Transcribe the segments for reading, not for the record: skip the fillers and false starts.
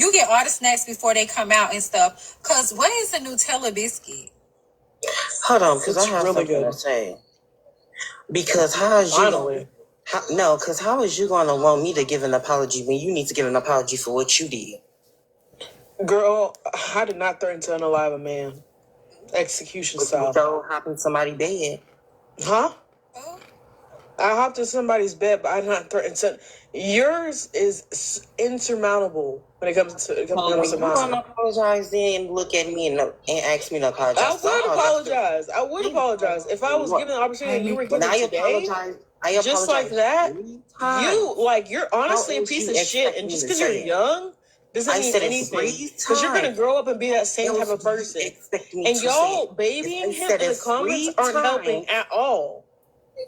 You get all the snacks before they come out and stuff. Cause what is a Nutella biscuit? Hold on, because I have really something to say. Because how is you? Because how is you going to want me to give an apology when you need to give an apology for what you did? Girl, I did not threaten to unalive a man. Execution style. So hopping somebody's bed. Huh? Oh. I hopped in somebody's bed, but I did not threaten to. Yours is insurmountable when it comes to. You want to apologize, then look at me and ask me to apologize. I would apologize. If I was given the opportunity and you were given today, just like that, you're honestly a piece of shit. And just because you're young doesn't mean anything. Because you're going to grow up and be that same type of person. And y'all babying him in the comments aren't helping at all.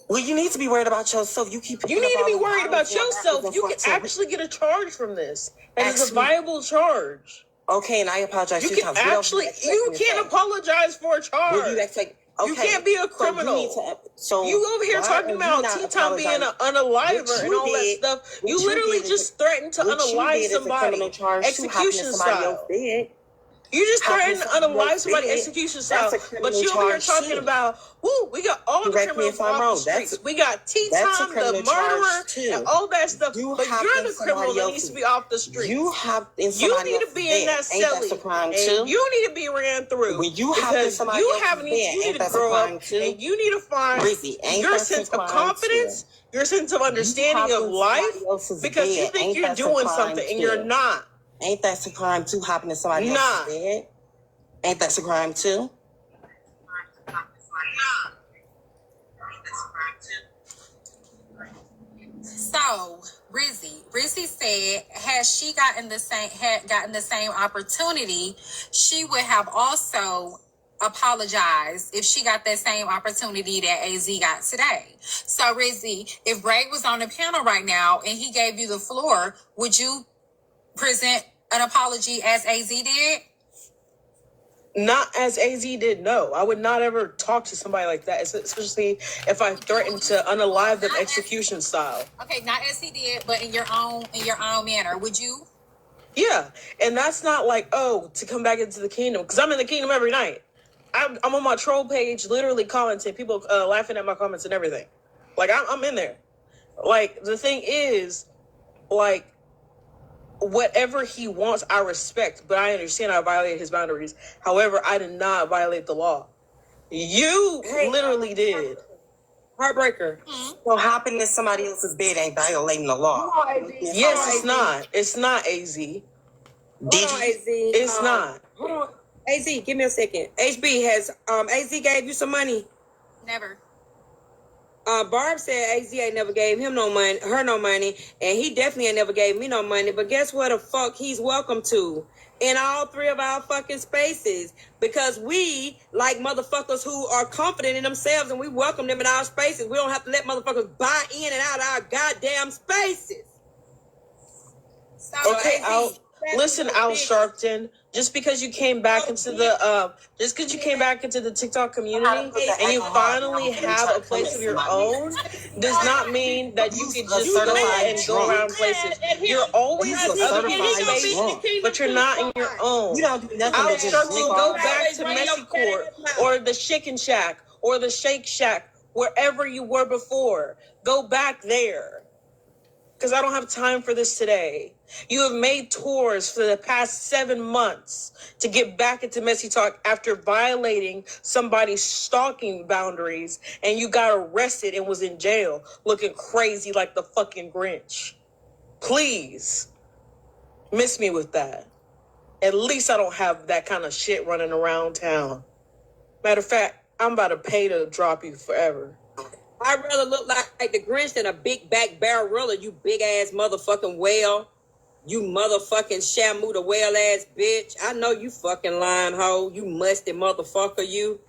Well, you need to be worried about yourself. You need to be worried about yourself. You can actually get a charge from this. That is a viable charge. Okay, and I apologize. You can't apologize for a charge. You can't be a criminal. So you over here talking about T-Tom being an unaliver and all that stuff. You literally just threatened to unalive somebody. Execution style. You just threatened to unalive somebody execution style, but you over here talking about, we got all the criminals off the streets. We got T-Tom, the murderer, and all that stuff, but you're the criminal that needs to be off the streets. You need to be in that celly, and you need to be ran through. When you need to grow up, and you need to find your sense of confidence, your sense of understanding of life, because you think you're doing something, and you're not. Ain't that a crime too, hopping in somebody else's bed? Ain't that a crime too? So, Rizzy said, had she gotten the same opportunity, she would have also apologized if she got that same opportunity that AZ got today. So, Rizzy, if Ray was on the panel right now and he gave you the floor, would you present an apology as AZ did? Not as AZ did, no. I would not ever talk to somebody like that, especially if I threatened to unalive them execution style. Okay, not as he did, but in your own manner. Would you? Yeah, and that's not like, to come back into the kingdom, because I'm in the kingdom every night. I'm on my troll page, literally commenting, people laughing at my comments and everything. Like, I'm in there. Like, the thing is, like, whatever he wants, I respect, but I understand I violated his boundaries. However, I did not violate the law. You literally did. Heartbreaker. So hopping in somebody else's bed ain't violating the law. Yes, it's not. It's not, AZ. It's not. Hold on. AZ, give me a second. HB, has AZ gave you some money? Never. Barb said AZ ain't never gave him no money, and he definitely ain't never gave me no money. But guess what the fuck he's welcome to in all three of our fucking spaces, because we like motherfuckers who are confident in themselves, and we welcome them in our spaces. We don't have to let motherfuckers buy in and out of our goddamn spaces. So okay, listen, Al Sharpton. Just because you came back into the TikTok community and you finally have a place of your own, does not mean that you can just and go around places. You're always in other people's space, but you're not in your own. Al Sharpton, go back to Messy Court or the Chicken Shack or the Shake Shack, wherever you were before. Go back there. Because I don't have time for this today. You have made tours for the past 7 months to get back into Messy Talk after violating somebody's stalking boundaries, and you got arrested and was in jail looking crazy like the fucking Grinch. Please miss me with that. At least I don't have that kind of shit running around town. Matter of fact, I'm about to pay to drop you forever. I'd rather look like the Grinch than a big back barrel, you big ass motherfucking whale. You motherfucking Shamu the whale ass bitch. I know you fucking lying hoe. You musty motherfucker, you.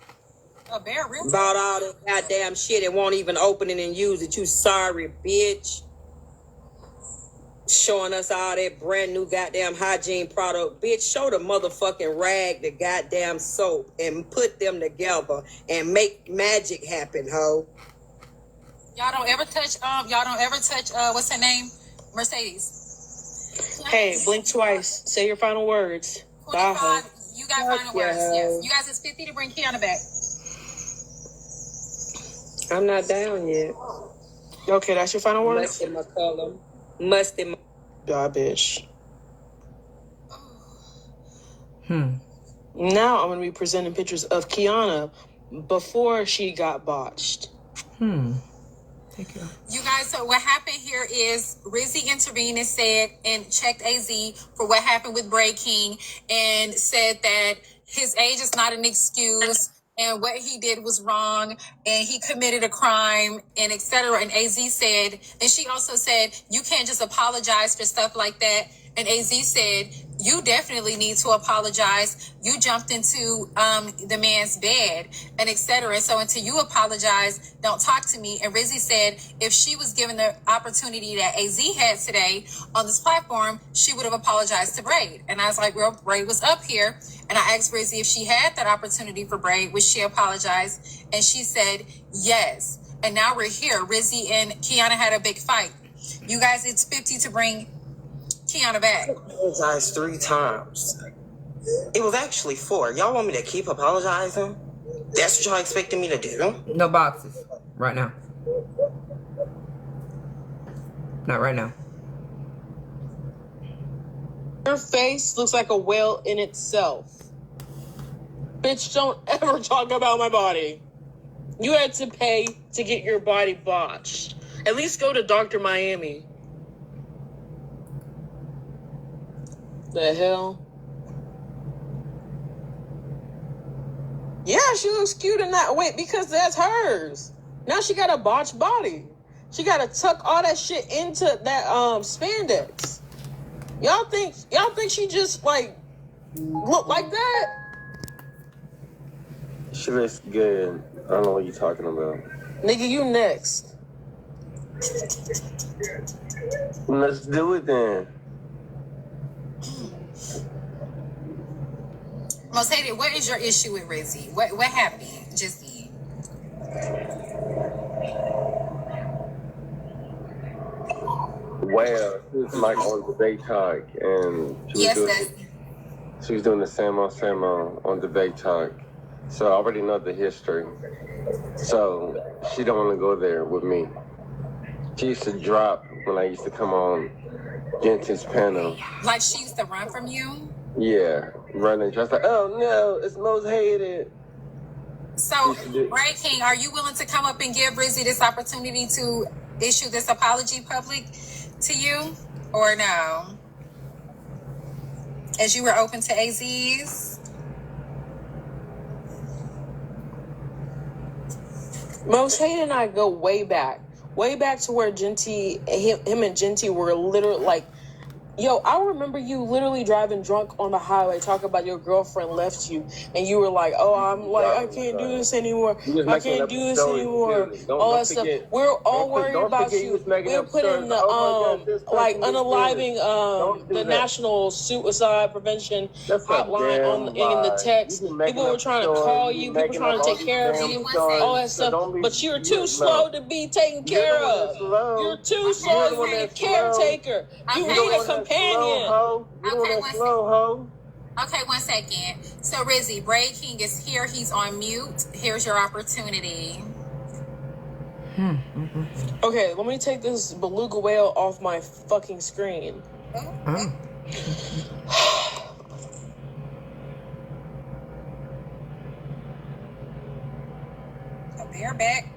A bear real bought all this goddamn shit and won't even open it and use it. You sorry bitch. Showing us all that brand new goddamn hygiene product. Bitch, show the motherfucking rag, the goddamn soap, and put them together and make magic happen, hoe. Y'all don't ever touch what's her name? Mercedes. Hey, blink twice. Say your final words. 25. You got final words. Yes. You guys, it's 50 to bring Keonna back. I'm not down yet. Okay, that's your final words? Must in my color. Must in my... God, bitch. Now I'm going to be presenting pictures of Keonna before she got botched. Thank you. You guys, so what happened here is Rizzy intervened and said and checked AZ for what happened with Bray King and said that his age is not an excuse and what he did was wrong and he committed a crime and etc. And AZ said, and she also said, you can't just apologize for stuff like that. And AZ said, you definitely need to apologize. You jumped into the man's bed and etc. So until you apologize, don't talk to me. And Rizzy said if she was given the opportunity that AZ had today on this platform, she would have apologized to Braid. And I was like, well, Braid was up here. And I asked Rizzy if she had that opportunity for Braid, would she apologize? And she said yes. And now we're here. Rizzy and Keonna had a big fight. You guys, it's 50 to bring Keonna back. I apologized 3 times. It was actually 4. Y'all want me to keep apologizing? That's what y'all expecting me to do? No boxes. Right now. Not right now. Your face looks like a whale in itself. Bitch, don't ever talk about my body. You had to pay to get your body botched. At least go to Dr. Miami. The hell? Yeah, she looks cute in that way because that's hers. Now she got a botched body. She got to tuck all that shit into that spandex. Y'all think she just like look like that? She looks good. I don't know what you're talking about. Nigga, you next. Let's do it then. Most hated, what is your issue with Rizzy? What happened? Just Well, she was like on Debate Talk, and she was doing the same on Debate Talk. So I already know the history. So she don't want to go there with me. She used to drop when I used to come on Gentin's panel. like she used to run from you? Yeah, running. Just like, oh no, it's most hated. So, Bray King, are you willing to come up and give Rizzy this opportunity to issue this apology public to you? Or no? As you were open to AZ's? Most Hated and I go way back to where him and Genty were literally like, yo, I remember you literally driving drunk on the highway, talking about your girlfriend left you, and you were like, oh, I'm like, I can't do this anymore. I can't do this anymore. All that stuff. We're all worried about you. We're putting the like unaliving the National Suicide Prevention Hotline in the text. People were trying to call you. People were trying to take care of you. All that stuff. But you're too slow to be taken care of. You're too slow to be a caretaker. You need a companion. Okay, 1 second. So, Rizzy, Bray King is here. He's on mute. Here's your opportunity. Okay, let me take this beluga whale off my fucking screen. Oh. A bareback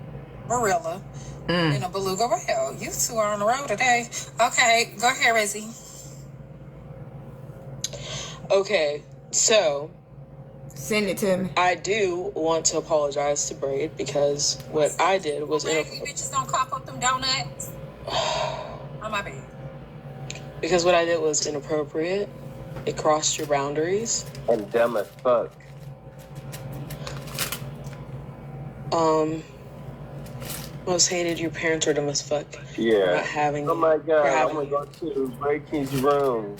gorilla and a beluga whale. You two are on the road today. Okay, go ahead, Rizzy. Okay, so Send it to me. I do want to apologize to Braid because what I did was You bitches don't cough up them donuts. Oh, my bad. Because what I did was inappropriate. It crossed your boundaries. And dumb as fuck. Most hated, your parents are dumb as fuck. Yeah. Not having oh my god, I'm having gonna go to Breaking's room.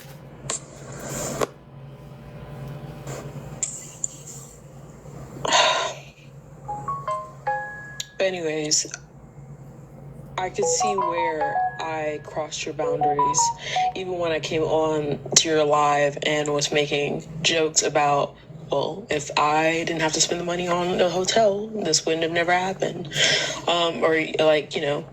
But anyways, I could see where I crossed your boundaries. Even when I came on to your live and was making jokes about, well, if I didn't have to spend the money on a hotel, this wouldn't have never happened. Or like, you know,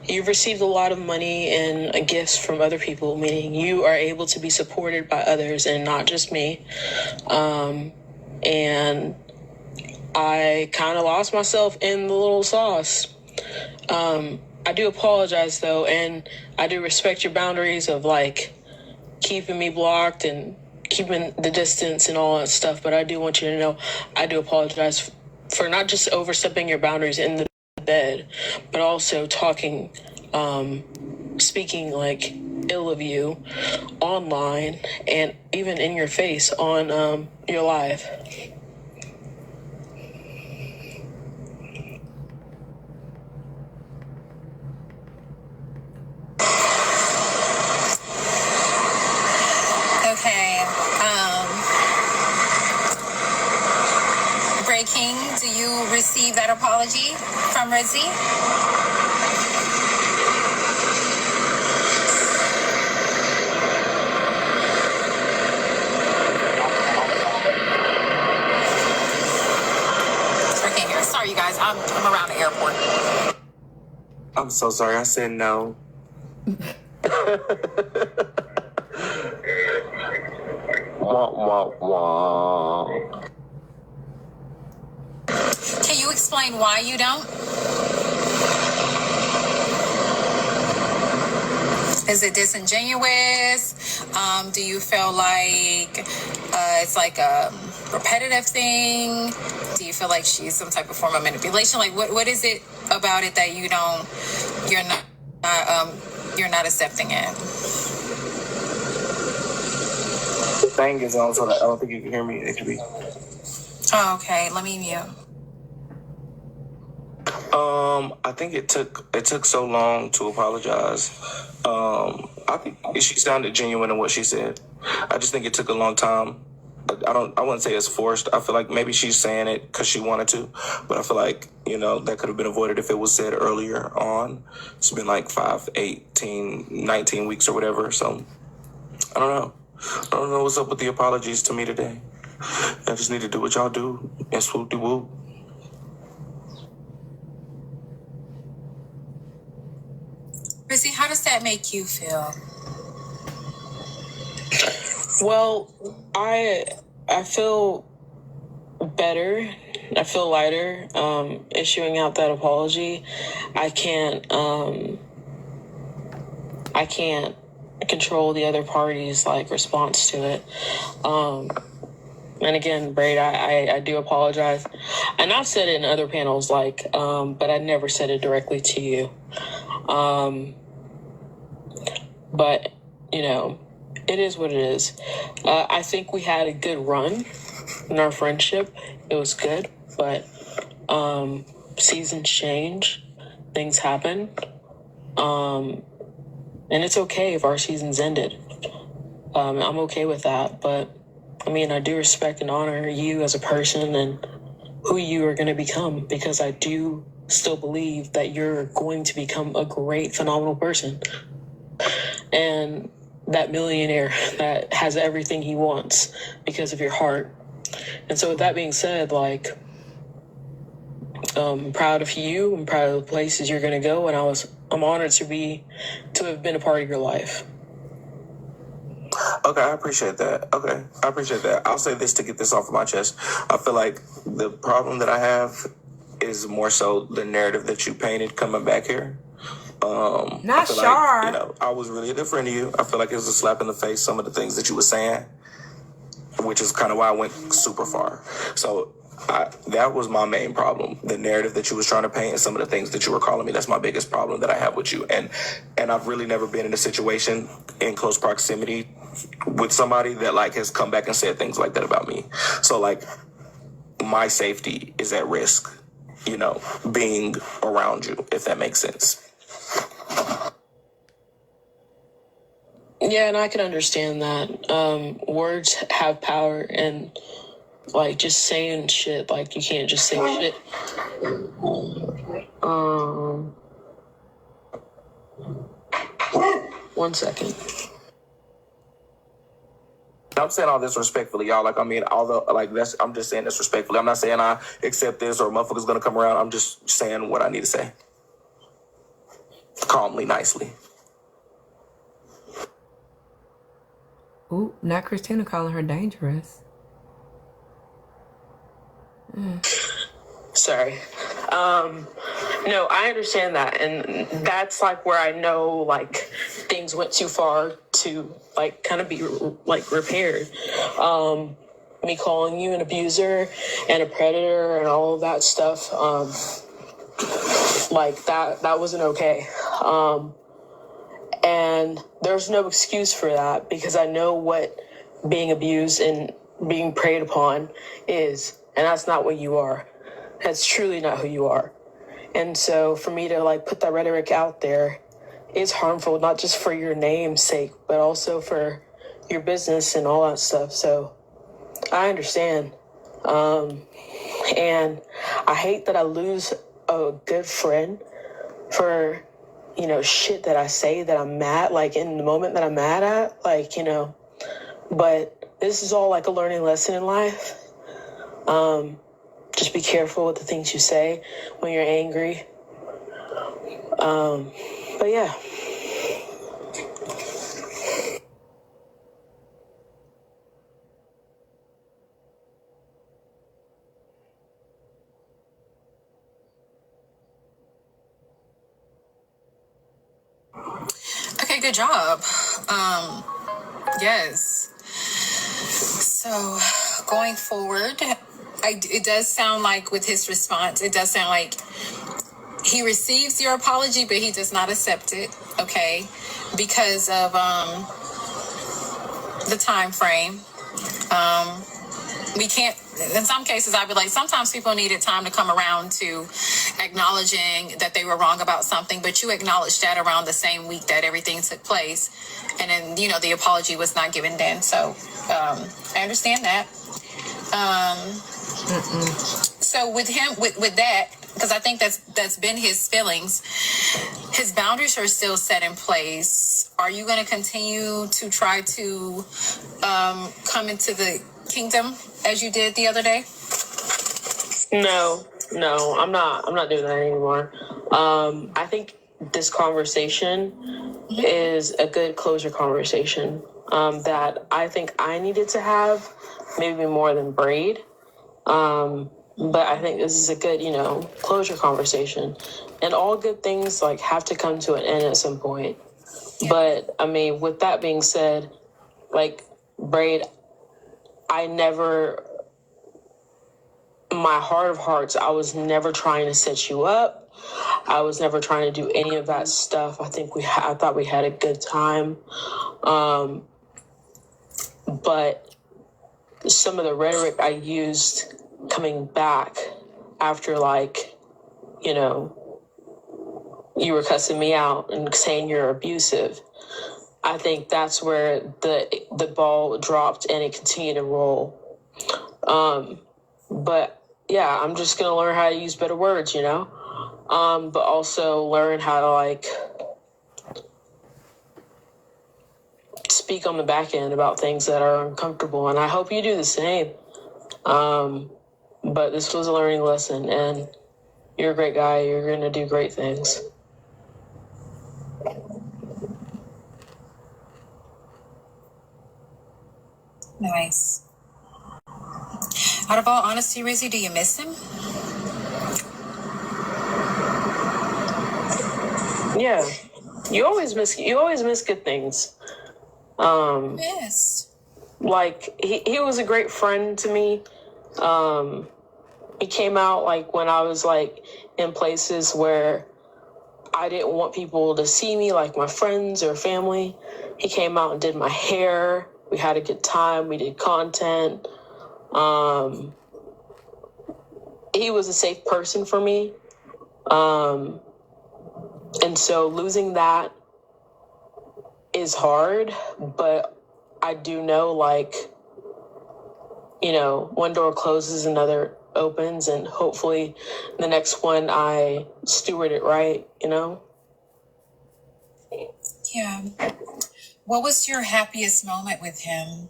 you've received a lot of money and gifts from other people, meaning you are able to be supported by others and not just me. And I kind of lost myself in the little sauce. I do apologize though, and I do respect your boundaries of like keeping me blocked and keeping the distance and all that stuff. But I do want you to know, I do apologize for not just overstepping your boundaries in the bed, but also speaking like ill of you online and even in your face on your live. Okay. Breaking, do you receive that apology from Rizzy? Breaking here. Sorry, you guys. I'm around the airport. I'm so sorry. I said no. Wah, wah, wah. Can you explain why you don't? Is it disingenuous? Do you feel like it's like a repetitive thing? Do you feel like she's some type of form of manipulation? Like, what is it about it that you're not accepting it? The thing is also that I don't think you can hear me. It could be. Oh, okay. Let me mute. I think it took so long to apologize. I think she sounded genuine in what she said. I just think it took a long time. I wouldn't say it's forced. I feel like maybe she's saying it because she wanted to, but I feel like, you know, that could have been avoided if it was said earlier on. It's been like 5, 18, 19 weeks or whatever. So I don't know. I don't know what's up with the apologies to me today. I just need to do what y'all do and swoop-de-whoop. Rizzy, how does that make you feel? Well, I feel better. I feel lighter issuing out that apology. I can't control the other party's like response to it. And again, Braid, I do apologize. And I've said it in other panels, like, but I never said it directly to you. But, you know, it is what it is. I think we had a good run in our friendship. It was good, but seasons change, things happen. And it's okay if our season's ended. I'm okay with that, but I mean, I do respect and honor you as a person and who you are going to become, because I do still believe that you're going to become a great, phenomenal person. And that millionaire that has everything he wants because of your heart. And so with that being said, like, I'm proud of you. I'm proud of the places you're going to go. And I'm honored to have been a part of your life. Okay, I appreciate that. Okay, I appreciate that. I'll say this to get this off of my chest. I feel like the problem that I have is more so the narrative that you painted coming back here. Not sure. Like, you know, I was really a good friend of you. I feel like it was a slap in the face, some of the things that you were saying, which is kind of why I went super far. So that was my main problem. The narrative that you was trying to paint and some of the things that you were calling me, that's my biggest problem that I have with you. And I've really never been in a situation in close proximity with somebody that like has come back and said things like that about me. So like my safety is at risk, you know, being around you, if that makes sense. Yeah, and I can understand that. Words have power, and like just saying shit, like you can't just say shit. 1 second. I'm saying all this respectfully, y'all. Like, I mean, although, like, I'm just saying this respectfully. I'm not saying I accept this or motherfucker's gonna come around. I'm just saying what I need to say. Calmly, nicely. Ooh, not Christina calling her dangerous. Sorry. No, I understand that. And that's like where I know like things went too far to like kind of be like repaired. Me calling you an abuser and a predator and all of that stuff. Like that wasn't okay. And there's no excuse for that because I know what being abused and being preyed upon is. And that's not what you are. That's truly not who you are. And so for me to like put that rhetoric out there is harmful, not just for your name's sake, but also for your business and all that stuff. So I understand. And I hate that I lose a good friend for, you know, shit that I say that I'm mad, like in the moment that I'm mad at, like, you know, but this is all like a learning lesson in life. Just be careful with the things you say when you're angry. But yeah. Okay, good job. Yes. So going forward, it does sound like with his response, it does sound like he receives your apology, but he does not accept it, okay, because of the time frame. We can't, in some cases, I'd be like, sometimes people needed time to come around to acknowledging that they were wrong about something, but you acknowledged that around the same week that everything took place. And then, you know, the apology was not given then. So I understand that. So with him, with that, because I think that's been his feelings, his boundaries are still set in place. Are you going to continue to try to come into the kingdom as you did the other day? No, I'm not doing that anymore. I think this conversation is a good closure conversation that I think I needed to have, maybe more than Braid. But I think this is a good, you know, closure conversation. And all good things like have to come to an end at some point. Yeah. But I mean, with that being said, like Braid, my heart of hearts, I was never trying to set you up. I was never trying to do any of that stuff. I thought we had a good time. But some of the rhetoric I used coming back after, like, you know, you were cussing me out and saying you're abusive, I think that's where the ball dropped and it continued to roll. But yeah, I'm just going to learn how to use better words, you know, but also learn how to like speak on the back end about things that are uncomfortable. And I hope you do the same. But this was a learning lesson, and you're a great guy. You're going to do great things. Nice. Out of all honesty, Rizzy, do you miss him? Yeah. You always miss good things. Yes. Like, he was a great friend to me. He came out like when I was like in places where I didn't want people to see me, like my friends or family. He came out and did my hair. We had a good time. We did content. He was a safe person for me. And so losing that is hard, but I do know, like, you know, one door closes, another opens, and hopefully the next one I steward it right, you know? Yeah. What was your happiest moment with him?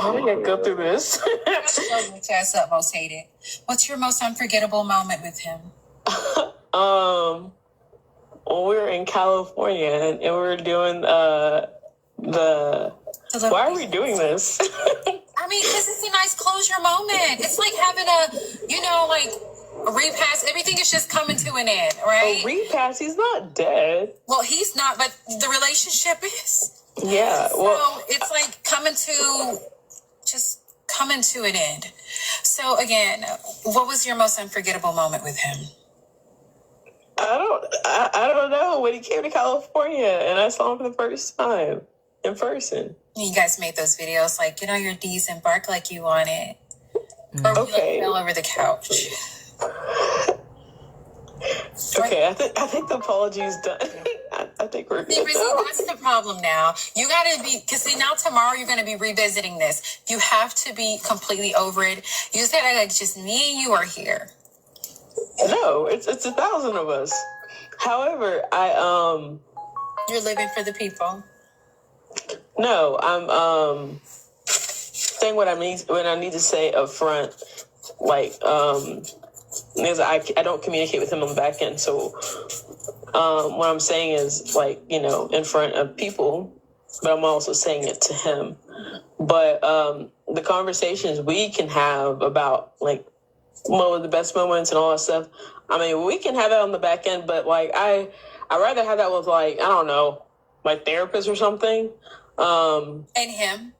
How did I go through this? Test up, most hated. What's your most unforgettable moment with him? Well, we were in California and we were doing why are we doing this? I mean, because it's a nice closure moment. It's like having a repass. Everything is just coming to an end, right? A repass? He's not dead. Well, he's not, but the relationship is. Yeah. So it's like coming to an end. So again, what was your most unforgettable moment with him? I don't know. When he came to California and I saw him for the first time in person. You guys made those videos like, get on your D's and bark like you want it. Or okay. fell over the couch. Okay, I think the apology's done. I think we're good. That's the problem now. You gotta be, because now tomorrow you're gonna be revisiting this. You have to be completely over it. You said like just me and you are here. No, it's 1,000 of us. However, you're living for the people. No, I'm saying what I need to say up front, like because I don't communicate with him on the back end. So what I'm saying is like, in front of people, but I'm also saying it to him. But the conversations we can have about like what were the best moments and all that stuff, I mean, we can have that on the back end, but like I'd rather have that with like, I don't know, my therapist or something. And him?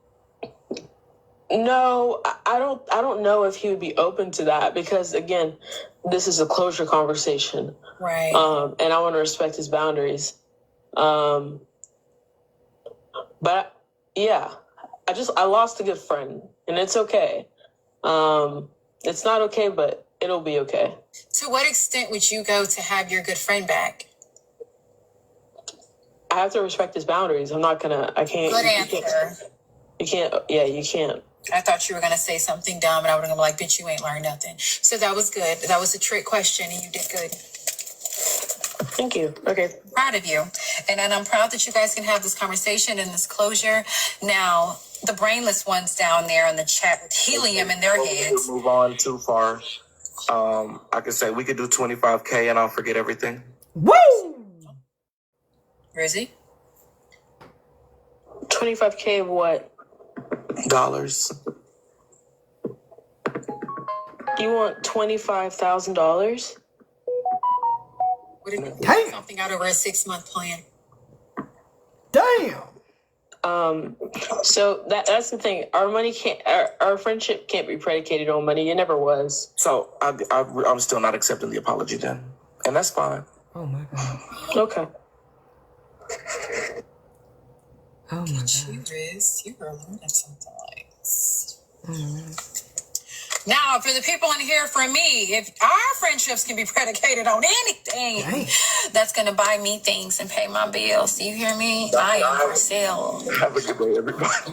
No, I don't know if he would be open to that because again, this is a closure conversation. Right. And I want to respect his boundaries. But yeah, I lost a good friend and it's okay. It's not okay, but it'll be okay. To what extent would you go to have your good friend back? I have to respect his boundaries. I can't. Good answer. You can't. I thought you were going to say something dumb and I would have been like, bitch, you ain't learned nothing. So that was good. That was a trick question and you did good. Thank you. Okay. Proud of you. And I'm proud that you guys can have this conversation and this closure. Now, the brainless ones down there in the chat with helium in their heads. Move on too far. I could say we could do 25K and I'll forget everything. Woo! Rizzy? 25K of what? Dollars. You want $25,000? What if you Damn. something out over a 6-month plan? Damn. So that's the thing. Our friendship can't be predicated on money. It never was. So I'm still not accepting the apology then, and that's fine. Oh my god. Okay. Oh my god. You, Riz, you were learning something like this. Now, for the people in here, for me, if our friendships can be predicated on anything that's going to buy me things and pay my bills, do you hear me? I am for sale. Have a good day, everybody.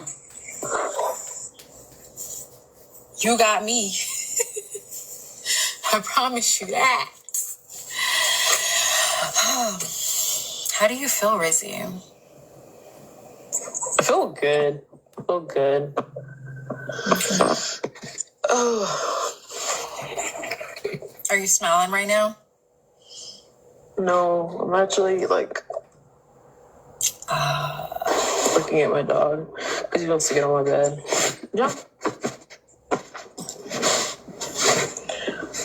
You got me. I promise you that. How do you feel, Rizzy? I feel good. Oh. Are you smiling right now? No, I'm actually like looking at my dog because he wants to get on my bed. Yeah.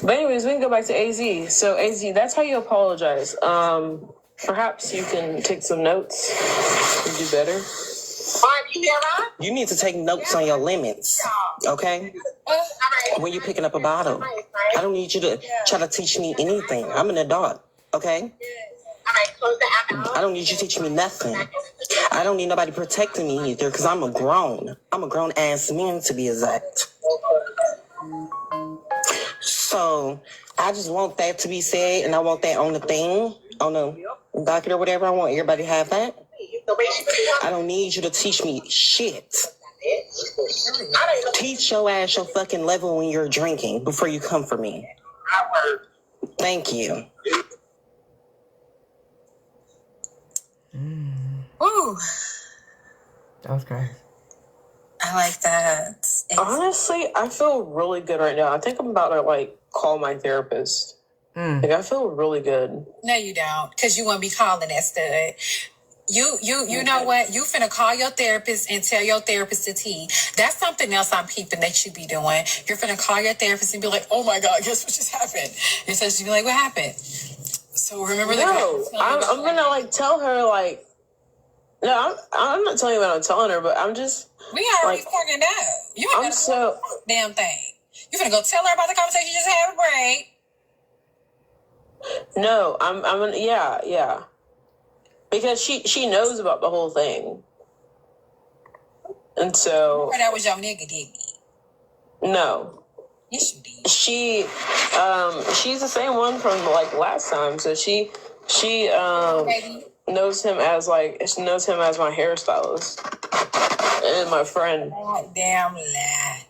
But anyways, we can go back to AZ. So AZ, that's how you apologize. Perhaps you can take some notes and do better. You need to take notes on your limits, okay? When you're picking up a bottle. I don't need you to try to teach me anything. I'm an adult, okay? I don't need you to teach me nothing. I don't need nobody protecting me either because I'm a grown-ass man to be exact. So I just want that to be said, and I want that on the thing, on the docket or whatever. I want everybody to have that. I don't need you to teach me shit. Teach your ass your fucking level when you're drinking before you come for me. Thank you. Ooh, That was crazy. I like that. Honestly, I feel really good right now. I think I'm about to like call my therapist. Like I feel really good. No, you don't, because you won't be calling that stud. You know what? You finna call your therapist and tell your therapist the tea. That's something else I'm peeping that you be doing. You're finna call your therapist and be like, oh my God, guess what just happened? And so she'll be like, what happened? So remember that. No, I'm gonna like tell her like, no, I'm not telling you what I'm telling her, but I'm just. We already like, fucking know. You ain't gonna so damn thing. You finna go tell her about the conversation you just had with Bray. No, I'm gonna, yeah. Because she knows about the whole thing. And so that was your nigga, didn't he? No. Yes, you did. She's the same one from like last time. So she knows him as my hairstylist and my friend. God damn lie.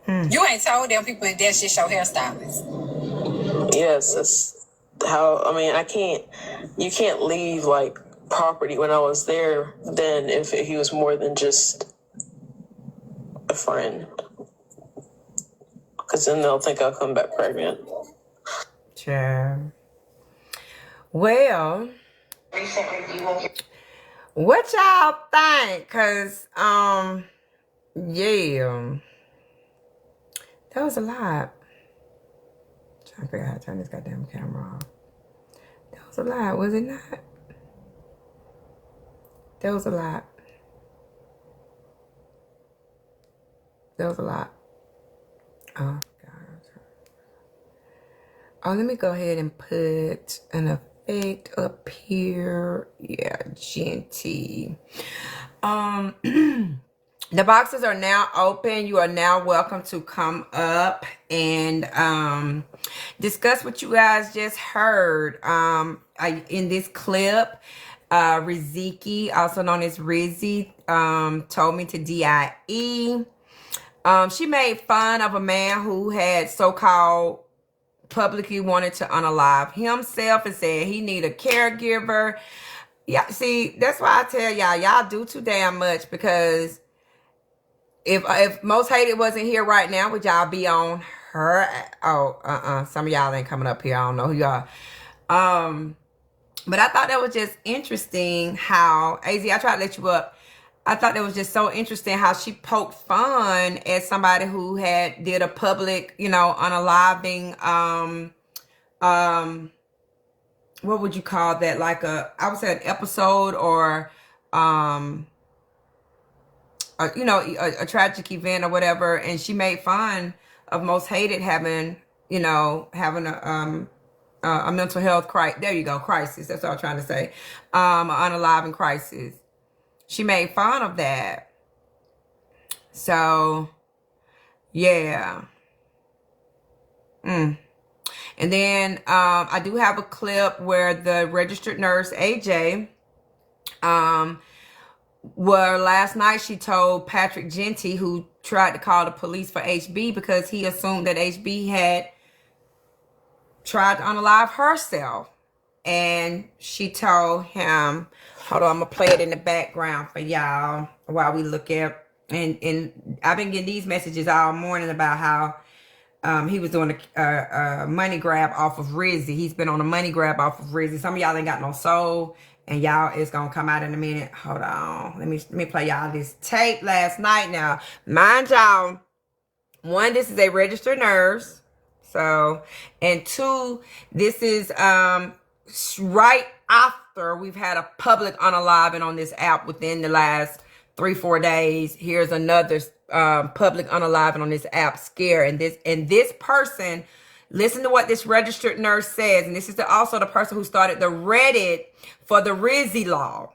You ain't told them people that that's just your hairstylist. Yes, that's how. I mean, you can't leave like property when I was there. Then if he was more than just a friend, because then they'll think I'll come back pregnant. Sure. Well, what y'all think? Cause yeah, that was a lot. Trying to figure out how to turn this goddamn camera off. That was a lot, was it not? That was a lot. That was a lot. Oh, God. Oh, let me go ahead and put an effect up here. Yeah, Genty. The boxes are now open. You are now welcome to come up and discuss what you guys just heard. In this clip, Riziki, also known as Rizzy, told me to DIE. She made fun of a man who had so-called publicly wanted to unalive himself and said he need a caregiver. Yeah, see, that's why I tell y'all do too damn much, because if Most Hated wasn't here right now, would y'all be on her? Some of y'all ain't coming up here. I don't know who y'all. But I thought that was just interesting how AZ, I tried to let you up. I thought that was just so interesting how she poked fun at somebody who did a public, unaliving, what would you call that? Like I would say an episode or, a tragic event or whatever. And she made fun of Most Hated having a mental health crisis. There you go. Crisis. That's what I'm trying to say. An unaliving crisis. She made fun of that. So, yeah. And then I do have a clip where the registered nurse, AJ, where last night she told Patrick Genty, who tried to call the police for HB because he assumed that HB had tried to unalive herself. And she told him, hold on, I'm going to play it in the background for y'all while we look at, and I've been getting these messages all morning about how he was doing a money grab off of Rizzy. He's been on a money grab off of Rizzy. Some of y'all ain't got no soul, and y'all is going to come out in a minute. Hold on. Let me play y'all this tape last night. Now, mind y'all, one, this is a registered nurse. So, and two, this is right after we've had a public unaliving on this app within the last 3-4 days. Here's another public unaliving on this app, Scare. And this person, listen to what this registered nurse says. And this is also the person who started the Reddit for the Rizzy law.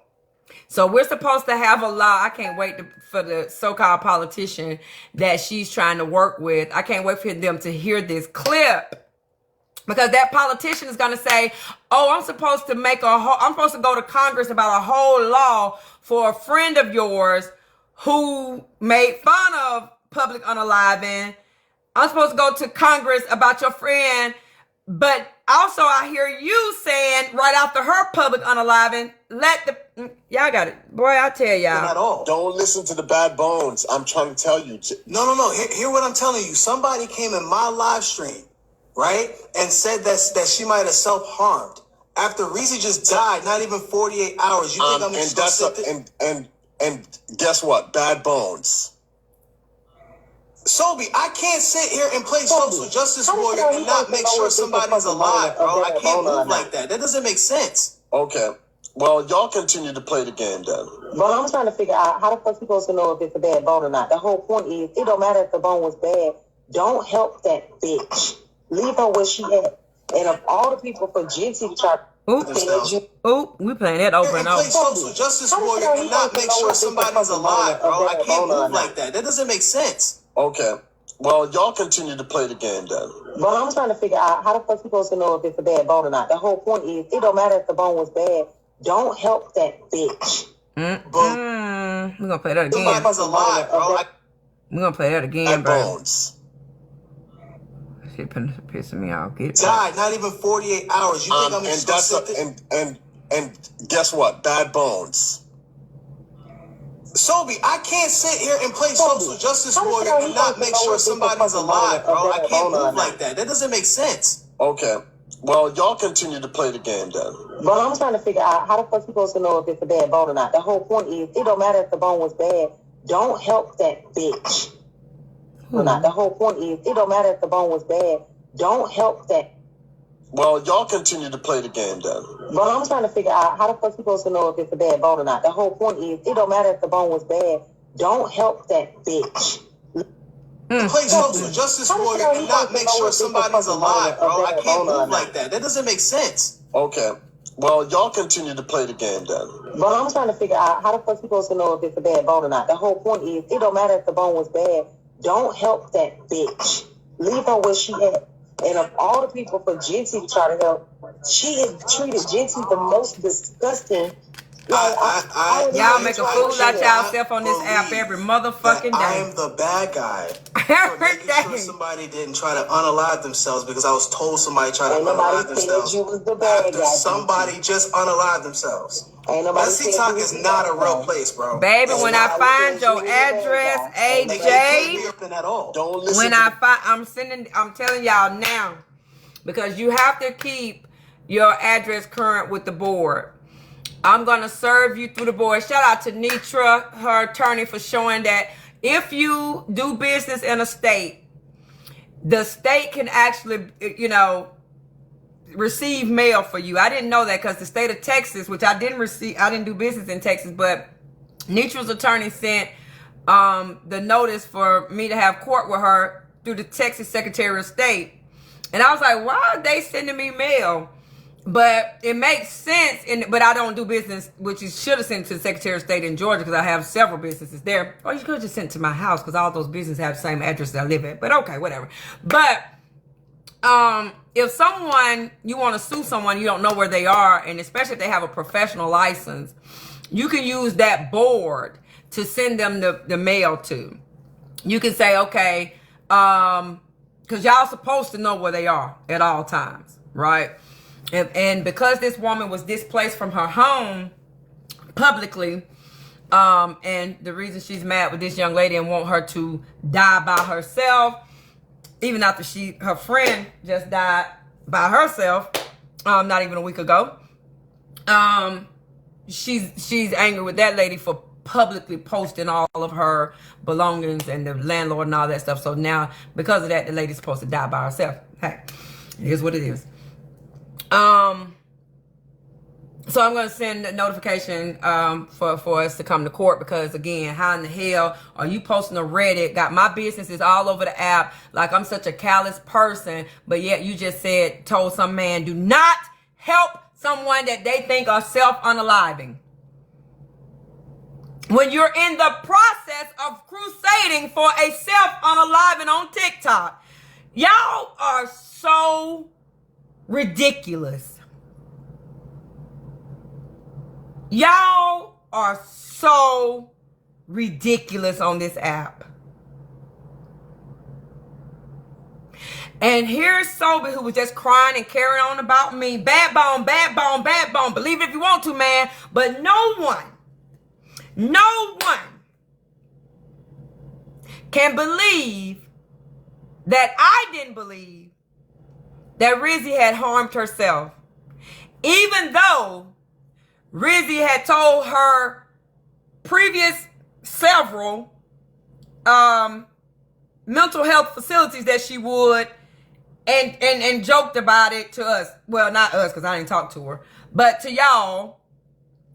So we're supposed to have a law. I can't wait for the so-called politician that she's trying to work with. I can't wait for them to hear this clip, because that politician is going to say, oh, I'm supposed to go to Congress about a whole law for a friend of yours who made fun of public unaliving. I'm supposed to go to Congress about your friend, but also, I hear you saying right after her public unaliving, y'all got it. Boy, I tell y'all. At all. Don't listen to the bad bones. I'm trying to tell you. No. Hear what I'm telling you. Somebody came in my live stream, right, and said that she might have self-harmed. After Reezy just died, not even 48 hours. You think I'm just gonna sit there? And guess what? Bad bones. Sobi, I can't sit here and play social justice warrior and not make sure somebody's alive, bro. I can't move like that. That doesn't make sense. Okay. Well, y'all continue to play the game then. Well, I'm trying to figure out how the fuck you supposed to know if it's a bad bone or not. The whole point is, it don't matter if the bone was bad. Don't help that bitch. Leave her where she at. And of all the people for Jinty try we playing that over and over. Play social justice warrior and not make sure somebody's alive, bro. I can't move like that. That doesn't make sense. Okay. Well, y'all continue to play the game then. Well, I'm trying to figure out how the fuck you supposed to know if it's a bad bone or not. The whole point is, it don't matter if the bone was bad. Don't help that bitch. We're gonna play that again. Somebody's alive, bro. We're gonna play that again, bro. Bones. Shit pissing me off. Died, not even 48 hours. You think I'm just gonna sit there? And guess what? Bad bones. Sobi, I can't sit here and play social justice warrior and not make sure somebody's alive, bro. I can't move like that. That doesn't make sense. Okay. Well, y'all continue to play the game then. Well, I'm trying to figure out how the fuck you supposed to know if it's a bad bone or not. The whole point is, it don't matter if the bone was bad. Don't help that bitch. Or not. The whole point is, it don't matter if the bone was bad. Don't help that. Well, y'all continue to play the game then. Well, I'm trying to figure out how the fuck you supposed to know if it's a bad bone or not. The whole point is, it don't matter if the bone was bad. Don't help that bitch. Play social justice warrior and not make sure somebody's alive, bro. I can't move like that. That doesn't make sense. Okay. Well, y'all continue to play the game then. Well, I'm trying to figure out how the fuck you supposed to know if it's a bad bone or not. The whole point is, it don't matter if the bone was bad. Don't help that bitch. Leave her where she at. And of all the people for Jinty to try to help, she has treated Jinty the most disgusting. Y'all make a fool out y'allself on this app every motherfucking day. I am the bad guy. Every day. Sure somebody didn't try to unalive themselves because I was told somebody tried to unalive themselves. Somebody just unalive themselves. That TikTok is not a real place, bro. Baby, when I find your address, AJ, don't listen. when I find, I'm telling y'all now, because you have to keep your address current with the board. I'm going to serve you through the board. Shout out to Nitra, her attorney, for showing that if you do business in a state, the state can actually, receive mail for you. I didn't know that because the state of Texas, which I didn't do business in Texas, but Nitra's attorney sent the notice for me to have court with her through the Texas Secretary of State. And I was like, why are they sending me mail? But it makes sense, but I don't do business, which you should have sent to the Secretary of State in Georgia because I have several businesses there. Or you could have just sent to my house because all those businesses have the same address that I live at. But okay, whatever. But if you want to sue someone, you don't know where they are, and especially if they have a professional license, you can use that board to send them the mail to. You can say, okay, because y'all supposed to know where they are at all times, right? And because this woman was displaced from her home publicly, and the reason she's mad with this young lady and want her to die by herself, even after her friend just died by herself, not even a week ago, she's angry with that lady for publicly posting all of her belongings and the landlord and all that stuff. So now, because of that, the lady's supposed to die by herself. Hey, it is what it is. So I'm going to send a notification for us to come to court because, again, how in the hell are you posting to Reddit? Got my businesses all over the app like I'm such a callous person, but yet you just told some man, do not help someone that they think are self-unaliving. When you're in the process of crusading for a self-unaliving on TikTok, y'all are so ridiculous. Y'all are so ridiculous on this app. And here's Sobe, who was just crying and carrying on about me. Bad bone, bad bone, bad bone. Believe it if you want to, man. But no one can believe that I didn't believe that Rizzy had harmed herself. Even though Rizzy had told her previous several mental health facilities that she would, and joked about it to us. Well, not us, because I didn't talk to her, but to y'all,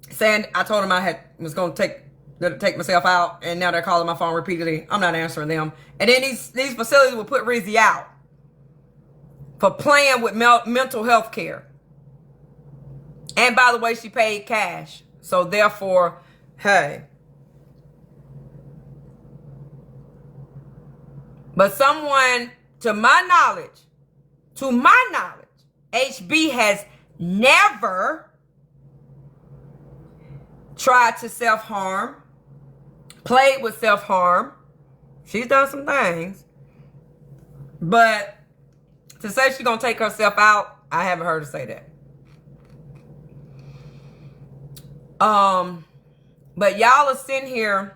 saying I told them I was going to take myself out, and now they're calling my phone repeatedly. I'm not answering them. And then these facilities will put Rizzy out for playing with mental health care. And by the way, she paid cash. So therefore, hey. But someone, to my knowledge, HB has never tried to self-harm, played with self-harm. She's done some things. But to say she's going to take herself out, I haven't heard her say that. But y'all are sitting here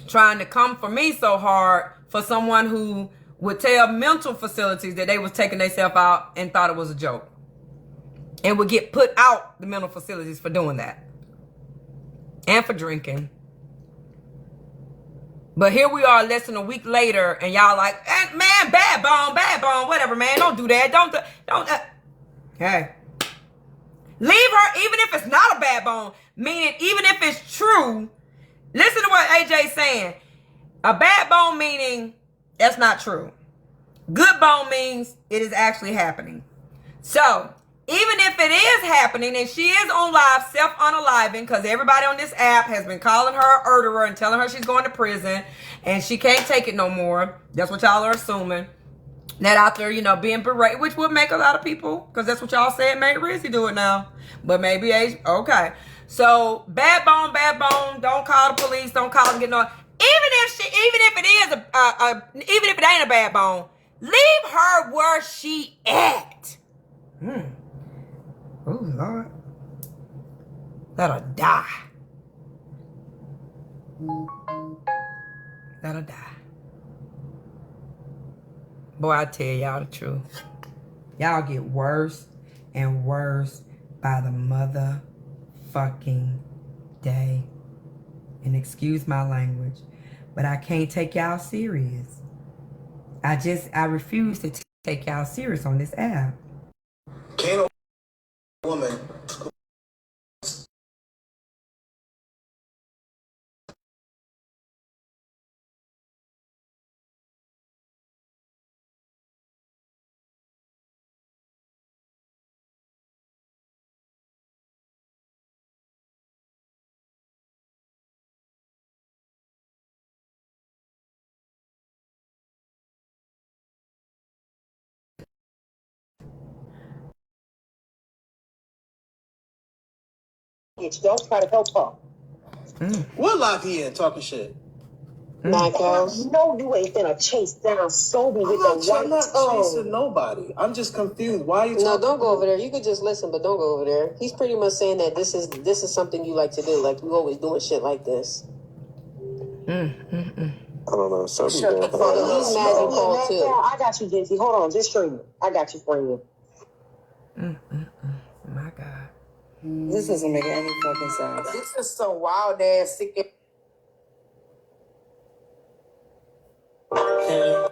trying to come for me so hard for someone who would tell mental facilities that they was taking themselves out and thought it was a joke. And would get put out the mental facilities for doing that. And for drinking. But here we are less than a week later, and y'all like, man, bad bone, whatever, man. Don't do that. Don't. Hey. Leave her, even if it's not a bad bone. Meaning, even if it's true. Listen to what AJ's saying. A bad bone meaning that's not true. Good bone means it is actually happening. So, even if it is happening and she is on live, self-unaliving, because everybody on this app has been calling her a murderer and telling her she's going to prison and she can't take it no more. That's what y'all are assuming. That out there, being berated, which would make a lot of people, because that's what y'all said made Rizzy do it now. But maybe, okay. So, bad bone, don't call the police, don't call them, get no. Even if it ain't a bad bone, leave her where she at. Oh, Lord. Let her die. Let her die. Boy, I tell y'all the truth. Y'all get worse and worse by the motherfucking day. And excuse my language, but I can't take y'all serious. I refuse to take y'all serious on this app. Can a woman don't try to help her. What live he in talking shit? No, you ain't finna chase down Sobe with the white tongue. I'm not chasing nobody. I'm just confused. Why are you talking? No, don't go over there. You could just listen, but don't go over there. He's pretty much saying that this is something you like to do. Like, you always doing shit like this. I don't know. Sobe He's mad you called too. I got you, Jinty. Hold on, just stream it. I got you, friend. My God. This doesn't make any fucking sense. This is some wild ass sick. I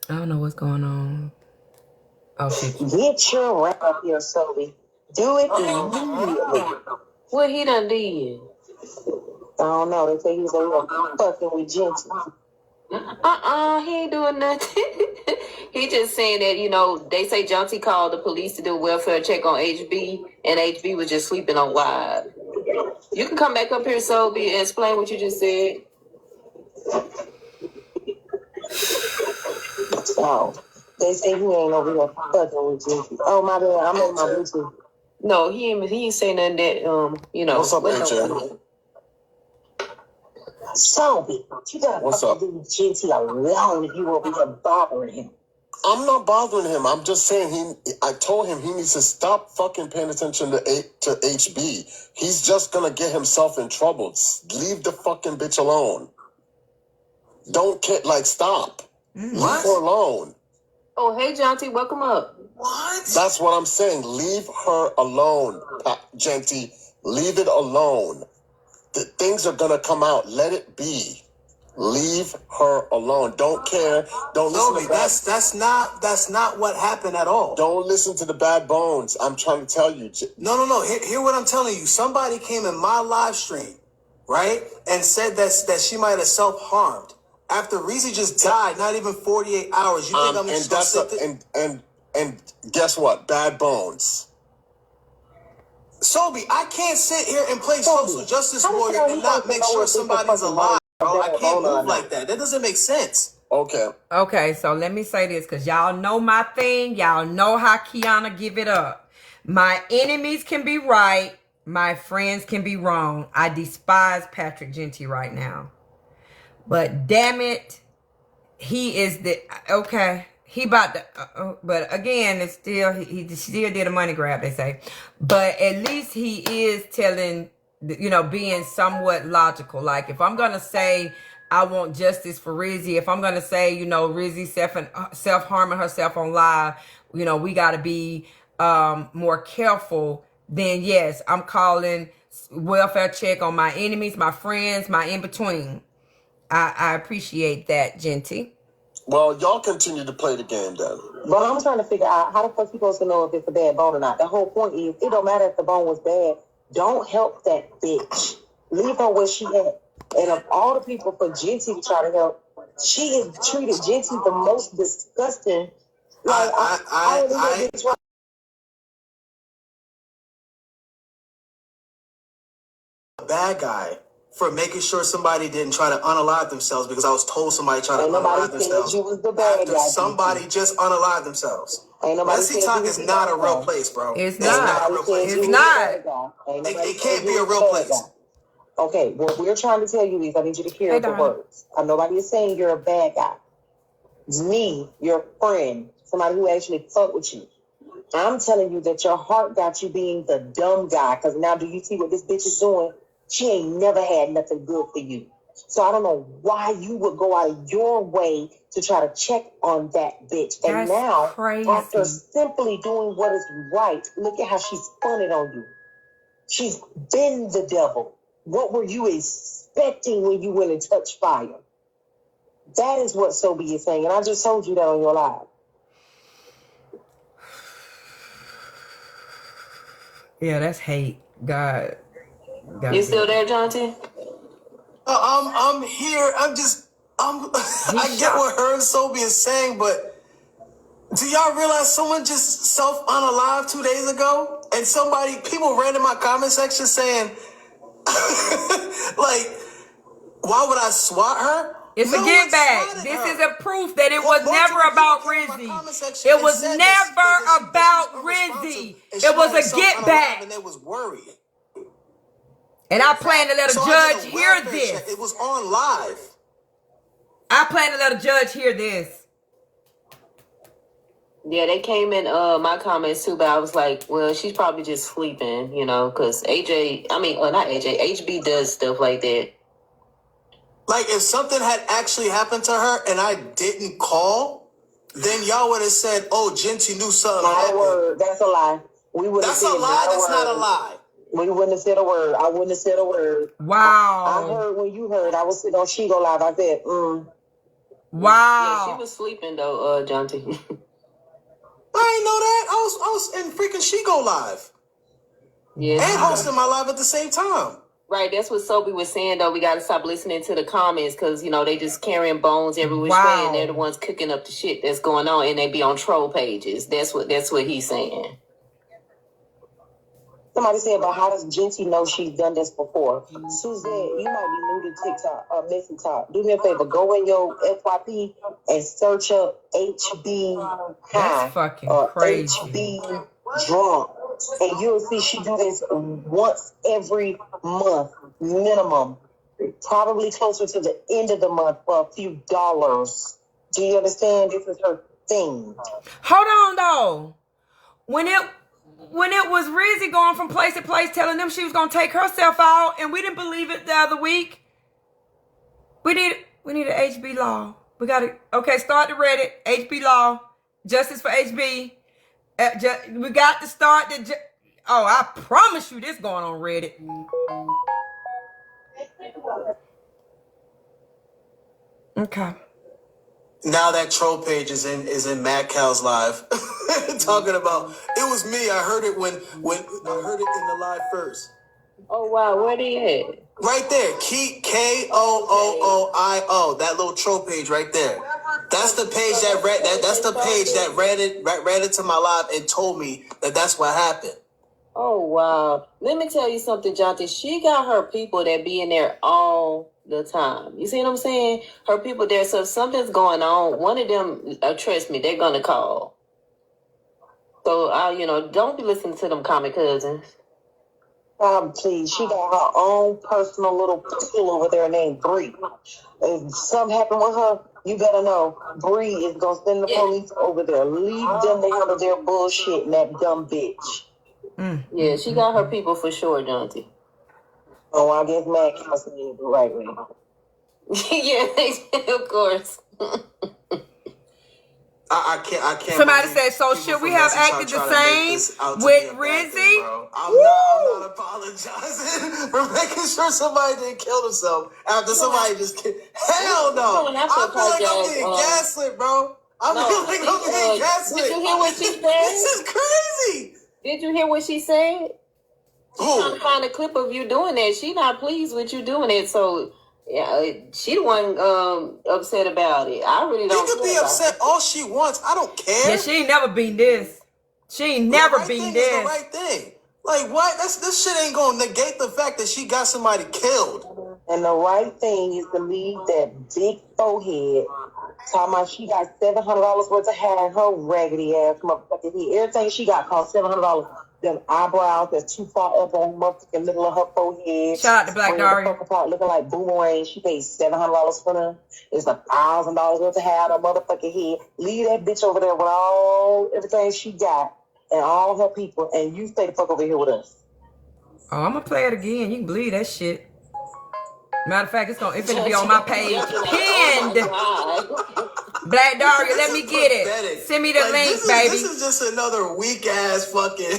don't know what's going on. Oh shit. Get your rap up here, Sobe. Do it immediately. What he done did? I don't know. They say he's over here fucking with Jinty. He ain't doing nothing. He just saying that, they say Jonty called the police to do a welfare check on HB, and HB was just sleeping on live. You can come back up here, Sobe, and explain what you just said. Oh, they say he ain't over here fucking with Jinty. Oh, my bad. I'm on my Bluetooth. No, he ain't saying nothing that, What's up, AJ? Sobe, you gotta fucking leave Genty alone if you won't be bothering him. I'm not bothering him. I'm just saying I told him he needs to stop fucking paying attention to HB. He's just gonna get himself in trouble. Leave the fucking bitch alone. Don't stop. Leave her alone. Oh, hey, Jonty, welcome up. What? That's what I'm saying. Leave her alone, Genty. Leave it alone. Things are gonna come out. Let it be. Leave her alone. Don't care. Don't listen to that's not what happened at all. Don't listen to the bad bones. I'm trying to tell you. No. Hear what I'm telling you. Somebody came in my live stream, right, and said that she might have self-harmed after Reezy just died. Not even 48 hours. You think I'm just gonna sit there? And guess what? Bad bones. Sobe, I can't sit here and play social justice warrior and not make sure somebody's alive. Bro, I can't move like that. That doesn't make sense. Okay, so let me say this, because y'all know my thing. Y'all know how Keonna give it up. My enemies can be right. My friends can be wrong. I despise Patrick Genty right now. But damn it, he is the... Okay, he about to... but again, it's still... He still did a money grab, they say. But at least he is telling... being somewhat logical. Like, if I'm going to say I want justice for Rizzy, if I'm going to say, Rizzy self-harming herself on live, we got to be more careful, then yes, I'm calling welfare check on my enemies, my friends, my in-between. I appreciate that, Genty. Well, y'all continue to play the game then. But I'm trying to figure out how the fuck you supposed to know if it's a bad bone or not. The whole point is, it don't matter if the bone was bad. Don't help that bitch. Leave her where she at. And of all the people for Genty to try to help, she has treated Genty the most disgusting. Like, bad guy for making sure somebody didn't try to unalive themselves because I was told somebody tried to unalive themselves. After somebody just unalived themselves. Messy Talk is not a real place, bro. It's not. It's not. It can't be a real place. Okay, what we're trying to tell you is I need you to hear the words. Nobody is saying you're a bad guy. It's me, your friend, somebody who actually fuck with you. I'm telling you that your heart got you being the dumb guy. Because now do you see what this bitch is doing? She ain't never had nothing good for you. So I don't know why you would go out of your way to try to check on that bitch. And now, after simply doing what is right, look at how she spun it on you. She's been the devil. What were you expecting when you went and touched fire? That is what Sobe is saying. And I just told you that on your live. Yeah, that's hate. God. You still there, Jonty? I'm here. I get what her and Sobe is saying, but do y'all realize someone just self-unalived 2 days ago? And people ran in my comment section saying, like, why would I swat her? It's a get back. This is a proof that it was never about Rizzy. It was never about Rizzy. It was a get back. And they was worried. And I plan to let a judge hear this. It was on live. I plan to let a judge hear this. Yeah, they came in my comments too, but I was like, well, she's probably just sleeping, because not AJ, HB does stuff like that. Like, if something had actually happened to her and I didn't call, then y'all would have said, oh, Genty knew something happened. That's a lie. That's a lie. That's not a lie. We wouldn't have said a word. I wouldn't have said a word. Wow. I heard when you heard. I was sitting on Shigo Live. I said, Wow. Yeah, she was sleeping though, Jonty. I ain't know that. I was in freaking Shigo Live. Yeah. And hosting my live at the same time. Right, that's what Sobe was saying though. We got to stop listening to the comments because they just carrying bones every which way, and they're the ones cooking up the shit that's going on, and they be on troll pages. That's what he's saying. Somebody said, but how does Genty know she's done this before? Suzette, you might be new to TikTok or Messy Talk. Do me a favor, go in your FYP and search up HB High or crazy. HB Drunk. And you'll see she do this once every month, minimum. probably closer to the end of the month for a few dollars. Do you understand? This is her thing. Hold on, though. When it was Rizzy going from place to place telling them she was going to take herself out, and we didn't believe it the other week, we need an HB law. We got to, okay, start the Reddit, HB law, justice for HB. We got to start the, I promise you this going on Reddit. Okay. Now that troll page is in Mad Cow's live, talking about it was me. I heard it when I heard it in the live first. Oh wow, where they at? Right there, KOOOIO. That little troll page right there. That's the page that's the page that read it to my live and told me that that's what happened. Oh wow. Let me tell you something, Jonty. She got her people that be in there all the time. You see what I'm saying? Her people there. So if something's going on, one of them, trust me, they're gonna call. So don't be listening to them comic cousins. Please, she got her own personal little pool over there named Bree. If something happened with her, you better know Bree is gonna send the police over there. Leave them to handle their bullshit and that dumb bitch. Yeah, she got her people for sure, Jonty. Oh, I guess Mad Cow said it the right way. Yeah, of course. I can't. Somebody said, so should we have acted the same with Rizzy? I'm not apologizing for making sure somebody didn't kill themselves after somebody just killed. Hell no! I feel like I'm getting gaslit, bro. I'm getting gaslit. Did you hear what she said? This is crazy. Did you hear what she said? She's Who? trying to find a clip of you doing that. She not pleased with you doing it, so yeah, she the one upset about it. I really don't. She could be upset all she wants. I don't care. Yeah, she ain't never been this. She ain't never been this. The right thing. Like what? This shit ain't gonna negate the fact that she got somebody killed. And the right thing is to leave that big forehead. Talking about she got $700 worth of hair in her raggedy ass motherfucking head. Everything she got cost $700. Them eyebrows that's too far up on the middle of her forehead. Shout out to Black Daria. Part looking like boomerang. She paid $700 for them. It's $1,000 worth of hair on her motherfucking head. Leave that bitch over there with everything she got and all her people, and you stay the fuck over here with us. Oh, I'm gonna play it again. You can believe that shit. Matter of fact, it's gonna be on my page. Pinned. Black Daria, let me get it. Send me the link, baby. This is just another weak ass fucking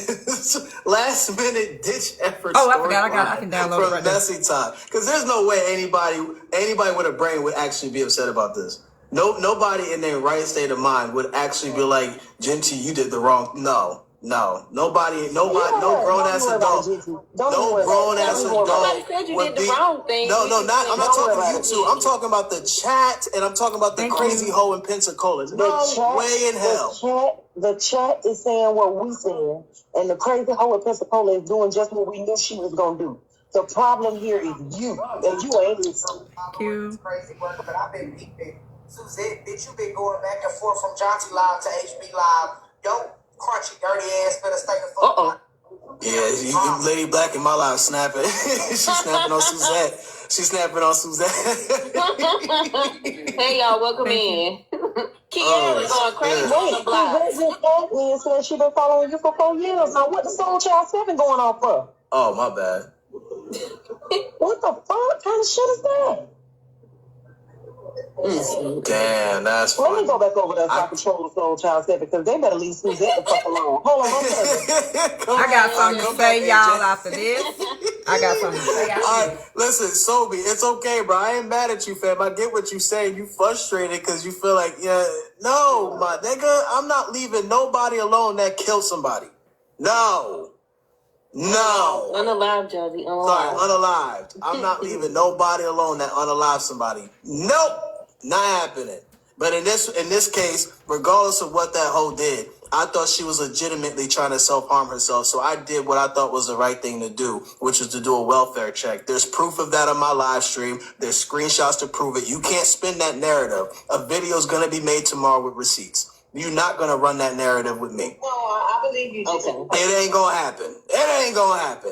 last minute ditch effort. Oh, I forgot. I can download it right now. Messy time. Because there's no way anybody with a brain would actually be upset about this. Nobody in their right state of mind would actually be like, Genty, you did the wrong. No, nobody, no grown ass adult. No grown ass adult. Nobody said you did the wrong thing. I'm not talking about you two. I'm talking about the chat, and I'm talking about the crazy hoe in Pensacola. No way in hell. The chat is saying what we saying, and the crazy hoe in Pensacola is doing just what we knew she was gonna do. The problem here is you, and you ain't listening. Thank you. Crazy work, but I've been peeping. Suzette, bitch, you been going back and forth from Jonty Live to HB Live. Yo, crunchy, dirty ass, better stay the fuck. Yeah, Lady Black in my life snapping. She's snapping on Suzette. Hey y'all, welcome in. Kiara's going crazy on the block. Suzette said she been following you for 4 years. Now what the Soul Child 7 going on for? Oh, my bad. What the fuck? What kind of shit is that? Damn, that's Let funny. me go back over there so I control the Soul Child 7 because they better leave Suzette the fuck alone. Hold on. I got something to say, y'all, after this. I got something to say. All right, listen, Sobi, it's okay, bro. I ain't mad at you, fam. I get what you saying. You frustrated because you feel like, no, my nigga, I'm not leaving nobody alone that killed somebody. No. Unalived, Jody. Sorry, unalived. I'm not leaving nobody alone that unalived somebody. Nope, not happening. But in this case, regardless of what that hoe did, I thought she was legitimately trying to self-harm herself. So I did what I thought was the right thing to do, which was to do a welfare check. There's proof of that on my live stream. There's screenshots to prove it. You can't spin that narrative. A video's going to be made tomorrow with receipts. You're not going to run that narrative with me. No, I believe you. Okay. It ain't going to happen.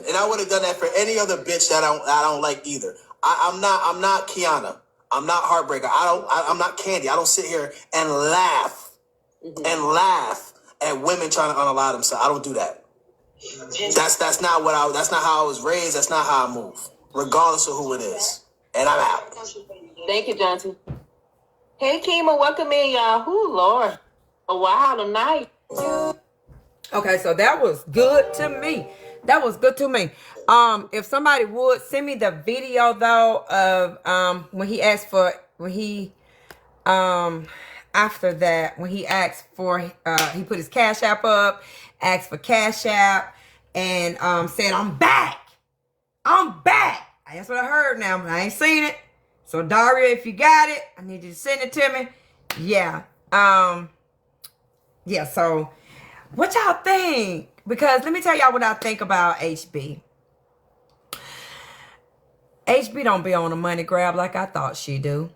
And I would have done that for any other bitch that I don't like either. I'm not Keonna. I'm not Heartbreaker. I'm not Candy. I don't sit here and laugh at women trying to unalive themselves. I don't do that. That's not how I was raised. That's not how I move, regardless of who it is. And I'm out. Thank you, Johnson. Hey, Kima, welcome in, y'all. Ooh, Lord. A while tonight. Okay, so that was good to me. That was good to me. If somebody would send me the video though of when he asked for after that when he asked for he put his Cash App up, asked for Cash App, and said I'm back. That's what I heard now, but I ain't seen it. So Daria, if you got it, I need you to send it to me. Yeah. Yeah, so what y'all think? Because let me tell y'all what I think about HB. HB don't be on a money grab like I thought she do.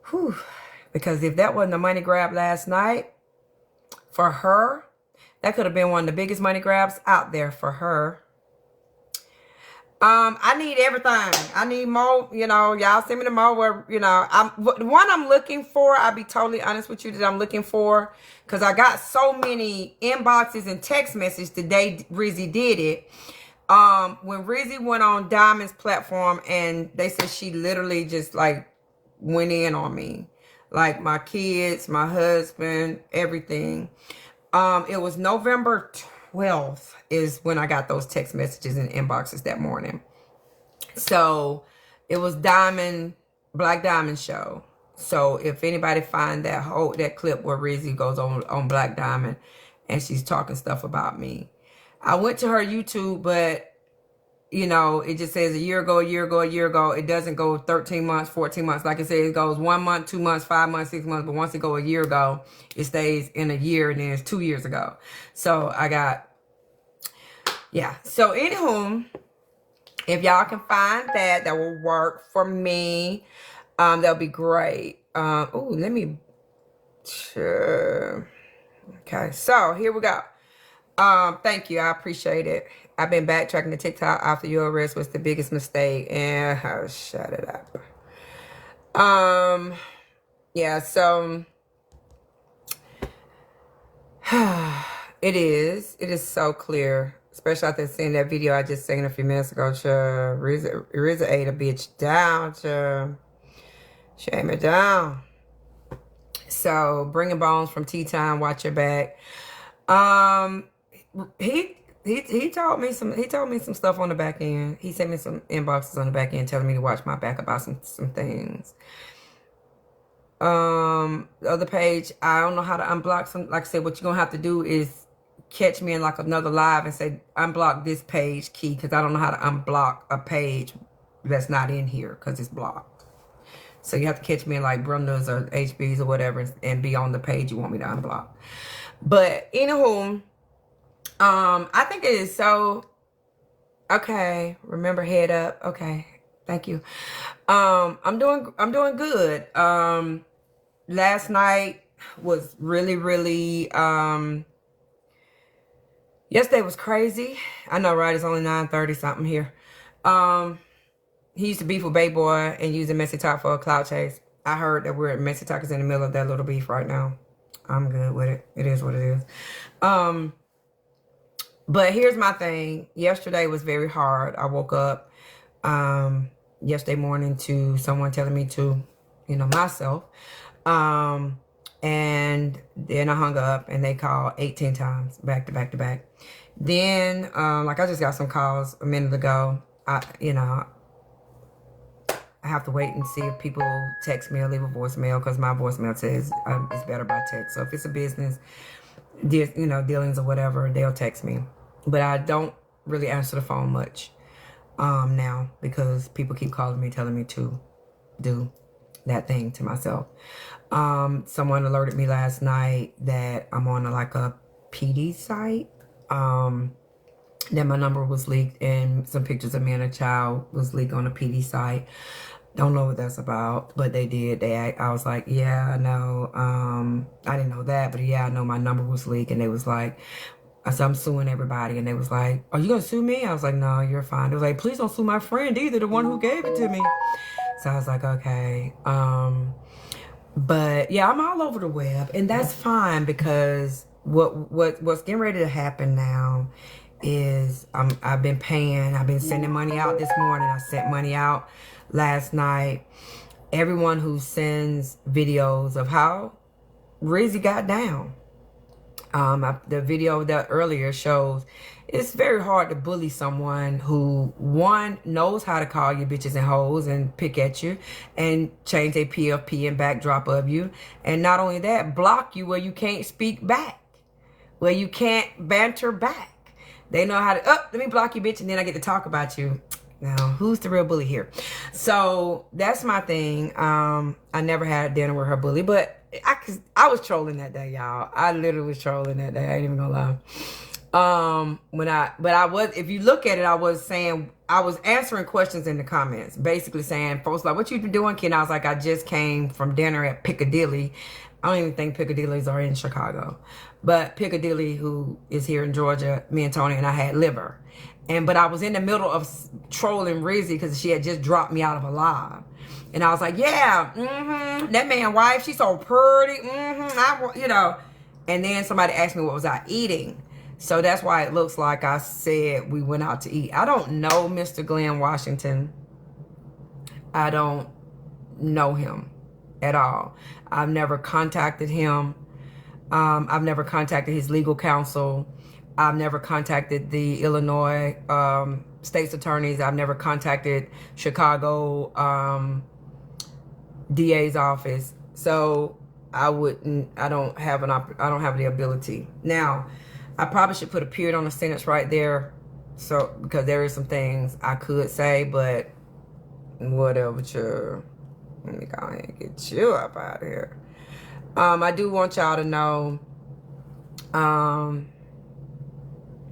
Whew. Because if that wasn't a money grab last night for her, that could have been one of the biggest money grabs out there for her. I need everything. I need more, y'all send me the more where, the one I'm looking for, I'll be totally honest with you that I'm looking for, because I got so many inboxes and text messages the day Rizzy did it. When Rizzy went on Diamond's platform and they said she literally just like went in on me, like my kids, my husband, everything. It was November 12th is when I got those text messages and inboxes that morning. So it was Black Diamond show. So if anybody find that clip where Rizzy goes on Black Diamond and she's talking stuff about me, I went to her YouTube, but it just says a year ago. It doesn't go 13 months, 14 months. Like I said, it goes 1 month, 2 months, 5 months, 6 months. But once it go a year ago, it stays in a year, and then it's 2 years ago. So So anywho, if y'all can find that will work for me. That'll be great. Let me. Sure. Okay, so here we go. Thank you. I appreciate it. I've been backtracking the TikTok after your arrest was the biggest mistake. And shut it up. Yeah, so it is so clear, especially after seeing that video I just seen a few minutes ago. RZA ate a bitch down. Shame it down. So bringing bones from Tea Time. Watch your back. He told me some stuff on the back end. He sent me some inboxes on the back end telling me to watch my back about some things. The other page, I don't know how to unblock some. Like I said, what you're gonna have to do is catch me in like another live and say unblock this page, Key, because I don't know how to unblock a page that's not in here because it's blocked. So you have to catch me in like Brunda's or HB's or whatever and be on the page you want me to unblock. But anywho, I think it is so okay. Remember, head up. Okay, thank you. I'm doing good. Last night was really yesterday was crazy. I know, right? It's only 9:30 something here. He used to beef with Bay Boy and use a messy talk for a clout chase. I heard that we're at messy talk is in the middle of that little beef right now. I'm good with it. It is what it is. But here's my thing. Yesterday was very hard. I woke up yesterday morning to someone telling me to, myself. And then I hung up and they called 18 times back to back to back. Then, I just got some calls a minute ago. I have to wait and see if people text me or leave a voicemail because my voicemail says it's better by text. So if it's a business, dealings or whatever, they'll text me. But I don't really answer the phone much now because people keep calling me, telling me to do that thing to myself. Someone alerted me last night that I'm on a PD site. That my number was leaked and some pictures of me and a child was leaked on a PD site. Don't know what that's about, but they did. I was like, yeah, I know. I didn't know that, but yeah, I know my number was leaked. And they was like, I said, I'm suing everybody. And they was like, are you going to sue me? I was like, no, you're fine. They was like, please don't sue my friend either, the one who gave it to me. So I was like, okay. But yeah, I'm all over the web, and that's fine, because what's getting ready to happen now is I've been sending money out this morning. I sent money out last night. Everyone who sends videos of how Rizzy got down. The video that earlier shows it's very hard to bully someone who, one, knows how to call you bitches and hoes and pick at you and change their PFP and backdrop of you. And not only that, block you where you can't speak back, where you can't banter back. They know how to, let me block you, bitch, and then I get to talk about you. Now, who's the real bully here? So that's my thing. I never had dinner with her bully, but I was trolling that day, y'all. I literally was trolling that day. I ain't even gonna lie. If you look at it, I was answering questions in the comments, basically saying, folks like, what you been doing, kid? I was like, I just came from dinner at Piccadilly. I don't even think Piccadilly's are in Chicago, but Piccadilly, who is here in Georgia, me and Tony and I had liver. But I was in the middle of trolling Rizzy because she had just dropped me out of a live. And I was like, yeah, that man wife, she's so pretty, And then somebody asked me what was I eating. So that's why it looks like I said we went out to eat. I don't know Mr. Glenn Washington. I don't know him at all. I've never contacted him. I've never contacted his legal counsel. I've never contacted the Illinois state's attorneys. I've never contacted Chicago DA's office. So I don't have the ability. Now, I probably should put a period on the sentence right there. So, because there is some things I could say, but whatever, chill. Let me go ahead and get you up out of here. I do want y'all to know,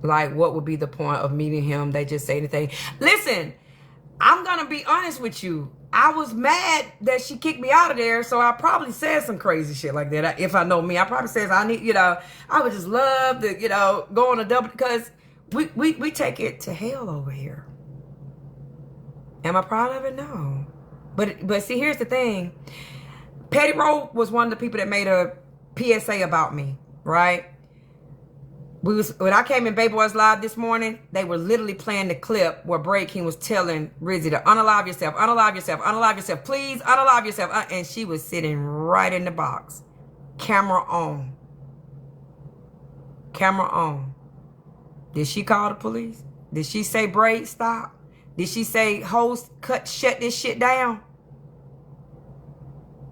like, what would be the point of meeting him? They just say anything. Listen, I'm going to be honest with you. I was mad that she kicked me out of there, so I probably said some crazy shit like that. If I know me, I probably said, I would just love to, go on a double, because we take it to hell over here. Am I proud of it? No. But see, here's the thing. Petty Rowe was one of the people that made a PSA about me, right? When I came in Baby Boys Live this morning, they were literally playing the clip where Bray King was telling Rizzy to unalive yourself, unalive yourself, unalive yourself, please unalive yourself. And she was sitting right in the box. Camera on. Camera on. Did she call the police? Did she say, Bray, stop? Did she say, host, shut this shit down?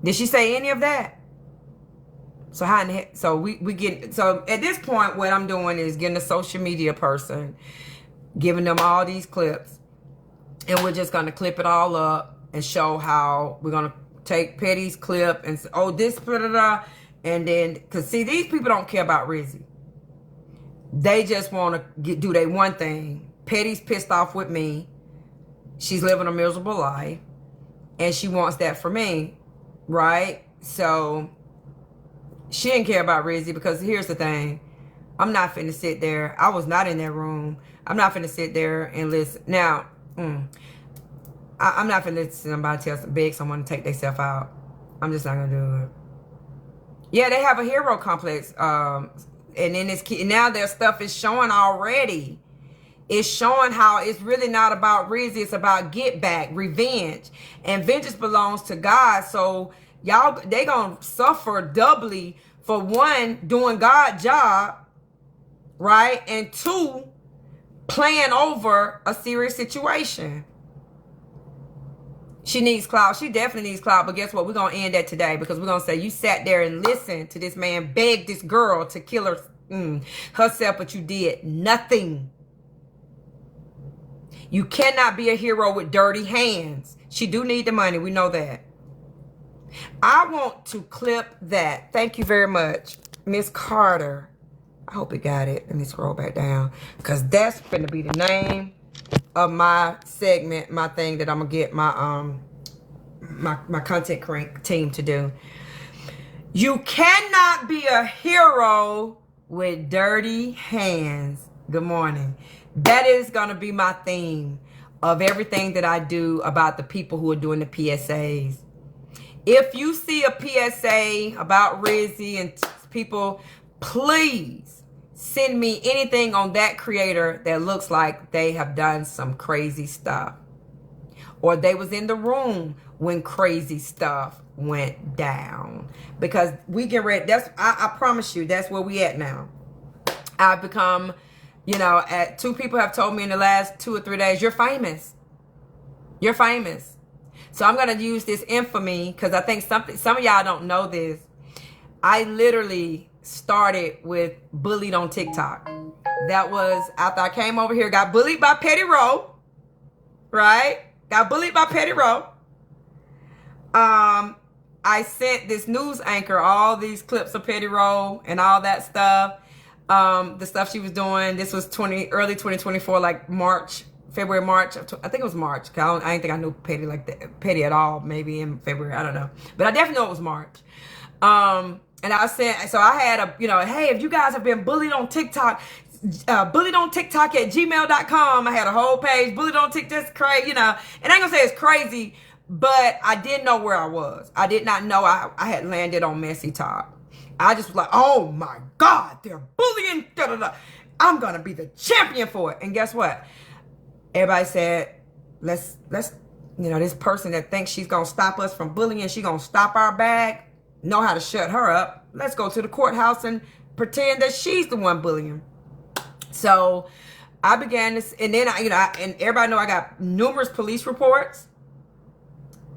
Did she say any of that? So how in the heck, so at this point, what I'm doing is getting a social media person, giving them all these clips, and we're just going to clip it all up and show how we're going to take Petty's clip and say, oh, this, blah, blah, blah, and then, because see, these people don't care about Rizzy. They just want to do their one thing. Petty's pissed off with me. She's living a miserable life, and she wants that for me, right? So she didn't care about Rizzy, because here's the thing. I'm not finna sit there. I was not in that room. I'm not finna sit there and listen. Now, I'm not finna listen to somebody beg someone to take themselves out. I'm just not gonna do it. Yeah, they have a hero complex. And then now their stuff is showing already. It's showing how it's really not about Rizzy. It's about get back, revenge. And vengeance belongs to God. So y'all, they gonna suffer doubly for, one, doing God's job, right? And two, playing over a serious situation. She needs clout. She definitely needs clout. But guess what? We're going to end that today, because we're going to say you sat there and listened to this man beg this girl to kill herself, but you did nothing. You cannot be a hero with dirty hands. She do need the money. We know that. I want to clip that. Thank you very much, Miss Carter. I hope it got it. Let me scroll back down, because that's going to be the name of my segment, my thing that I'm going to get my my content team to do. You cannot be a hero with dirty hands. Good morning. That is going to be my theme of everything that I do about the people who are doing the PSAs. If you see a PSA about Rizzy and people, please send me anything on that creator that looks like they have done some crazy stuff. Or they was in the room when crazy stuff went down. Because we get ready. I promise you, that's where we at now. I've become, two people have told me in the last 2 or 3 days, you're famous. You're famous. So I'm going to use this infamy because I think some of y'all don't know this. I literally started with bullied on TikTok. That was after I came over here, got bullied by Petty Row. Right? Got bullied by Petty Row. I sent this news anchor all these clips of Petty Row and all that stuff. The stuff she was doing. This was early 2024, like February, March. I think it was March. I didn't think I knew Petty at all. Maybe in February. I don't know. But I definitely know it was March. And I said, so I had hey, if you guys have been bullied on TikTok, bullied on TikTok at gmail.com. I had a whole page, bullied on TikTok, that's crazy, And I ain't gonna say it's crazy, but I didn't know where I was. I did not know I had landed on Messy Talk. I just was like, oh my God, they're bullying. Da, da, da. I'm gonna be the champion for it. And guess what? Everybody said, let's this person that thinks she's gonna stop us from bullying, she's gonna stop our bag, know how to shut her up. Let's go to the courthouse and pretend that she's the one bullying. So I began this, and then and everybody know I got numerous police reports.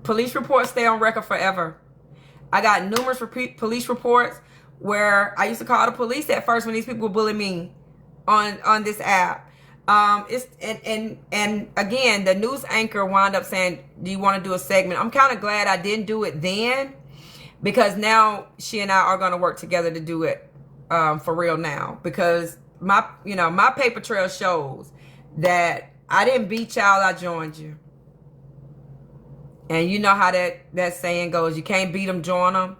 Police reports stay on record forever. I got numerous police reports where I used to call the police at first when these people were bullying me on this app. And again, the news anchor wound up saying, do you want to do a segment? I'm kind of glad I didn't do it then, because now she and I are going to work together to do it for real now, because my paper trail shows that I didn't beat y'all, I joined you. And you know how that saying goes, you can't beat them, join them.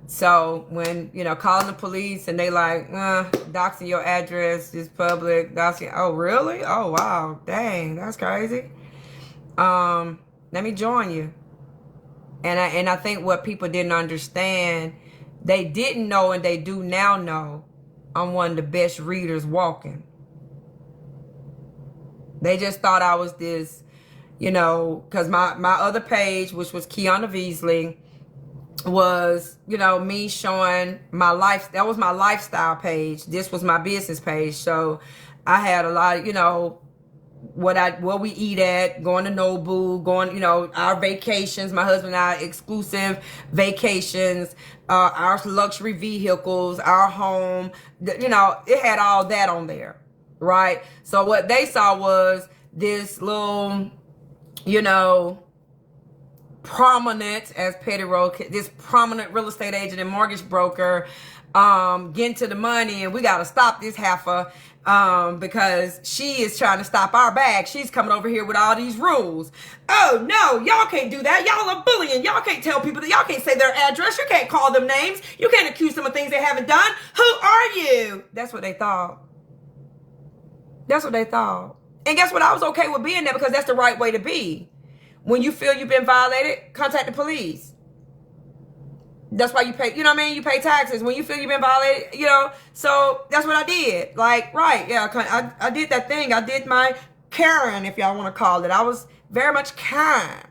So when, calling the police and they like, doxing your address is public, doxing, oh really? Oh wow, dang, that's crazy. Let me join you. And I think what people didn't understand, they didn't know and they do now know, I'm one of the best readers walking. They just thought I was this, because my other page, which was Keonna Beasley, was, me showing my life. That was my lifestyle page. This was my business page. So I had a lot of, what we eat at, going to Nobu, going, our vacations, my husband and I, exclusive vacations, our luxury vehicles, our home, it had all that on there, right? So what they saw was this little, prominent, as Petty wrote, this prominent real estate agent and mortgage broker, getting to the money, and we got to stop this heifer, because she is trying to stop our bag. She's coming over here with all these rules. Oh no, y'all can't do that. Y'all are bullying. Y'all can't tell people that. Y'all can't say their address. You can't call them names. You can't accuse them of things they haven't done. Who are you? That's what they thought. That's what they thought. And guess what? I was okay with being there because that's the right way to be. When you feel you've been violated, contact the police. That's why you pay, you pay taxes when you feel you've been violated, So that's what I did. Like, right, yeah, I did that thing. I did my Karen, if y'all want to call it. I was very much Karen.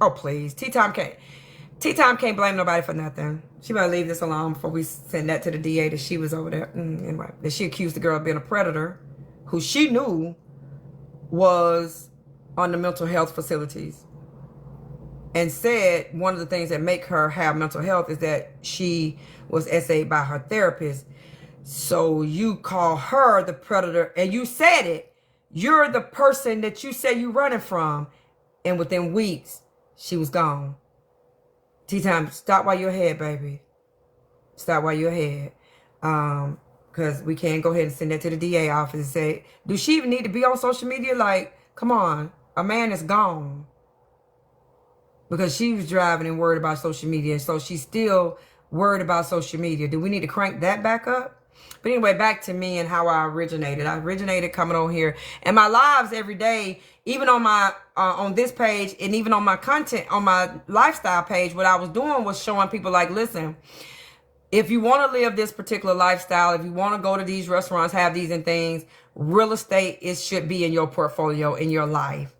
Oh, please. Tea Time can't blame nobody for nothing. She better leave this alone before we send that to the DA that she was over there. Anyway, that she accused the girl of being a predator who she knew was on the mental health facilities, and said one of the things that make her have mental health is that she was SA'd by her therapist. So you call her the predator, and you said it. You're the person that you say you running from. And within weeks, she was gone. Tea Time, stop while you're ahead, baby. Stop while you're ahead. Because we can't go ahead and send that to the DA office and say, do she even need to be on social media? Like, come on. A man is gone. Because she was driving and worried about social media. And so she's still worried about social media. Do we need to crank that back up? But anyway, back to me and how I originated. I originated coming on here and my lives every day, even on my on this page and even on my content on my lifestyle page. What I was doing was showing people like, listen, if you want to live this particular lifestyle, if you want to go to these restaurants, have these and things, real estate should be in your portfolio in your life.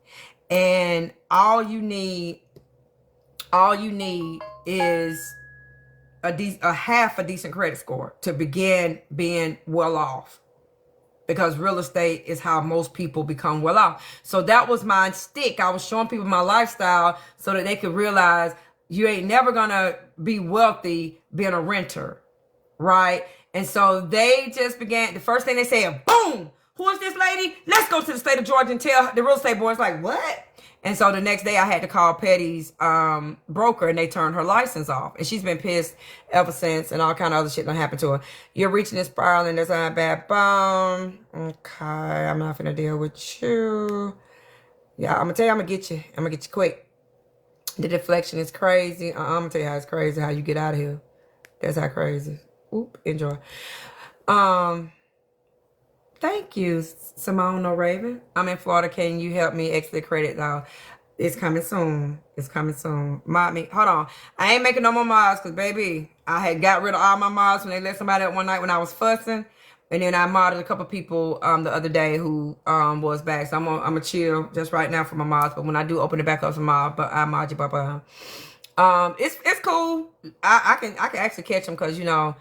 And all you need is a half a decent credit score to begin being well off, because real estate is how most people become well off. So that was my stick. I was showing people my lifestyle so that they could realize you ain't never gonna be wealthy being a renter, right? And so they just began, the first thing they said, boom, who is this lady? Let's go to the state of Georgia and tell the real estate boys, like, what? And so the next day I had to call Petty's broker, and they turned her license off. And she's been pissed ever since, and all kind of other shit done happened to her. You're reaching this spiral and there's not a bad bone. Okay, I'm not gonna deal with you. Yeah, I'm gonna tell you, I'm gonna get you. I'm gonna get you quick. The deflection is crazy. I'm gonna tell you how it's crazy, how you get out of here. That's how crazy. Oop, enjoy. Thank you, Simone O'Raven. I'm in Florida. Can you help me exit credit though? It's coming soon. It's coming soon. Mod me. Hold on. I ain't making no more mods because, baby, I had got rid of all my mods when they let somebody up one night when I was fussing. And then I modded a couple people the other day who was back. So I'm gonna chill just right now for my mods. But when I do open it back up for mod, but I mod you, Papa. It's cool. I can actually catch them because, you know.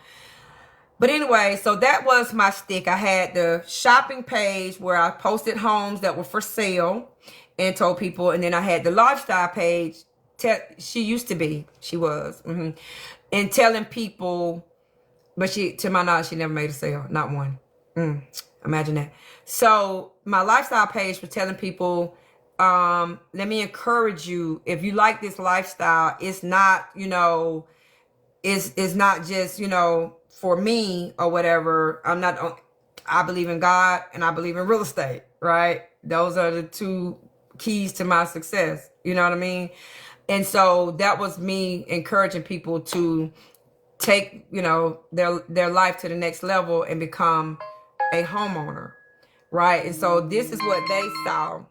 But anyway, so that was my stick. I had the shopping page where I posted homes that were for sale and told people. And then I had the lifestyle page. She was. And telling people, but to my knowledge, she never made a sale. Not one. Imagine that. So my lifestyle page was telling people, let me encourage you. If you like this lifestyle, it's not, you know, it's not just, you know, for me or whatever. I believe in God and I believe in real estate, right? Those are the two keys to my success. You know what I mean? And so that was me encouraging people to take, you know, their life to the next level and become a homeowner, right? And so this is what they saw.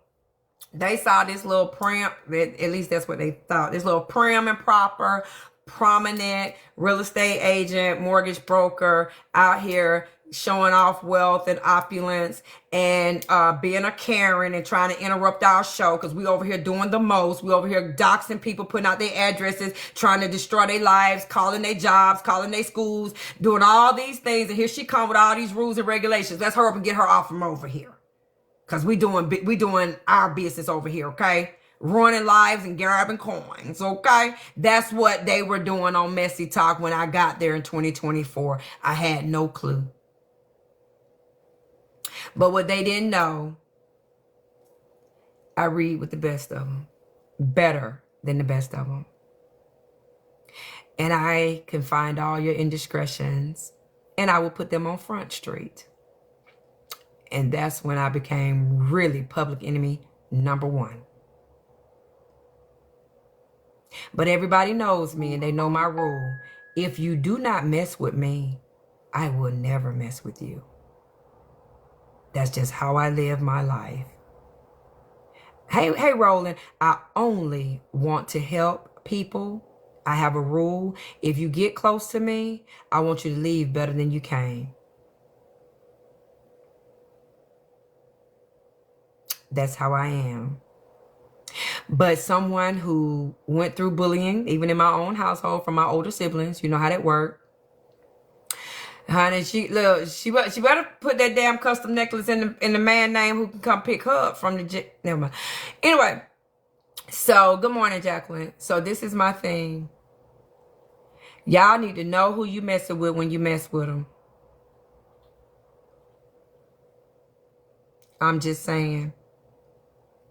They saw this little prim, at least that's what they thought, this little prim and proper, prominent real estate agent, mortgage broker out here showing off wealth and opulence and being a Karen and trying to interrupt our show because we over here doing the most. We over here doxing people, putting out their addresses, trying to destroy their lives, calling their jobs, calling their schools, doing all these things. And here she come with all these rules and regulations. Let's hurry up and get her off from over here. Because we doing our business over here, okay? Ruining lives and grabbing coins, okay? That's what they were doing on Messy Talk when I got there in 2024. I had no clue. But what they didn't know, I read with the best of them. Better than the best of them. And I can find all your indiscretions, and I will put them on Front Street. And that's when I became really public enemy number one. But everybody knows me and they know my rule. If you do not mess with me, I will never mess with you. That's just how I live my life. Hey, Roland, I only want to help people. I have a rule. If you get close to me, I want you to leave better than you came. That's how I am. But someone who went through bullying, even in my own household from my older siblings, you know how that worked. Honey, she better put that damn custom necklace in the man name who can come pick her up from the never mind. Anyway, so good morning, Jacqueline. So this is my thing. Y'all need to know who you messing with when you mess with them. I'm just saying.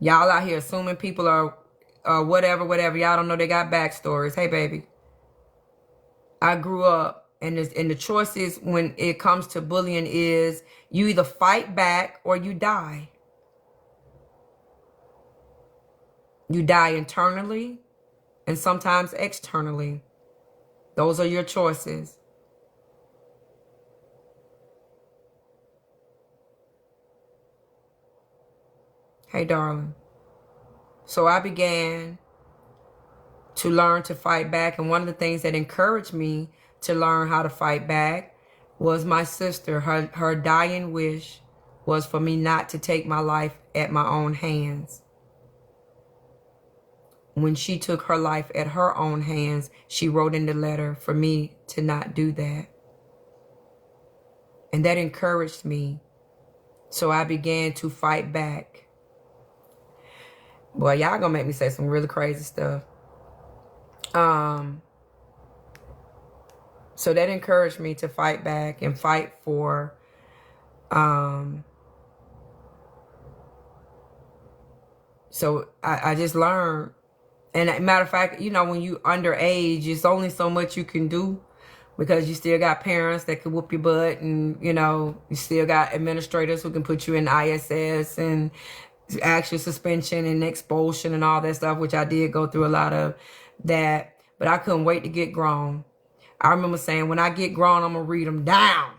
Y'all out here assuming people are whatever. Y'all don't know they got backstories. Hey, baby. I grew up, and the choices when it comes to bullying is you either fight back or you die. You die internally and sometimes externally. Those are your choices. Hey, darling. So I began to learn to fight back. And one of the things that encouraged me to learn how to fight back was my sister. Her dying wish was for me not to take my life at my own hands. When she took her life at her own hands, she wrote in the letter for me to not do that. And that encouraged me. So I began to fight back. Boy, y'all gonna make me say some really crazy stuff. So that encouraged me to fight back and fight for so I just learned. And matter of fact, you know, when you underage, it's only so much you can do because you still got parents that can whoop your butt, and, you know, you still got administrators who can put you in ISS and actual suspension and expulsion and all that stuff, which I did go through a lot of that. But I couldn't wait to get grown. I remember saying, when I get grown, I'm going to read them down.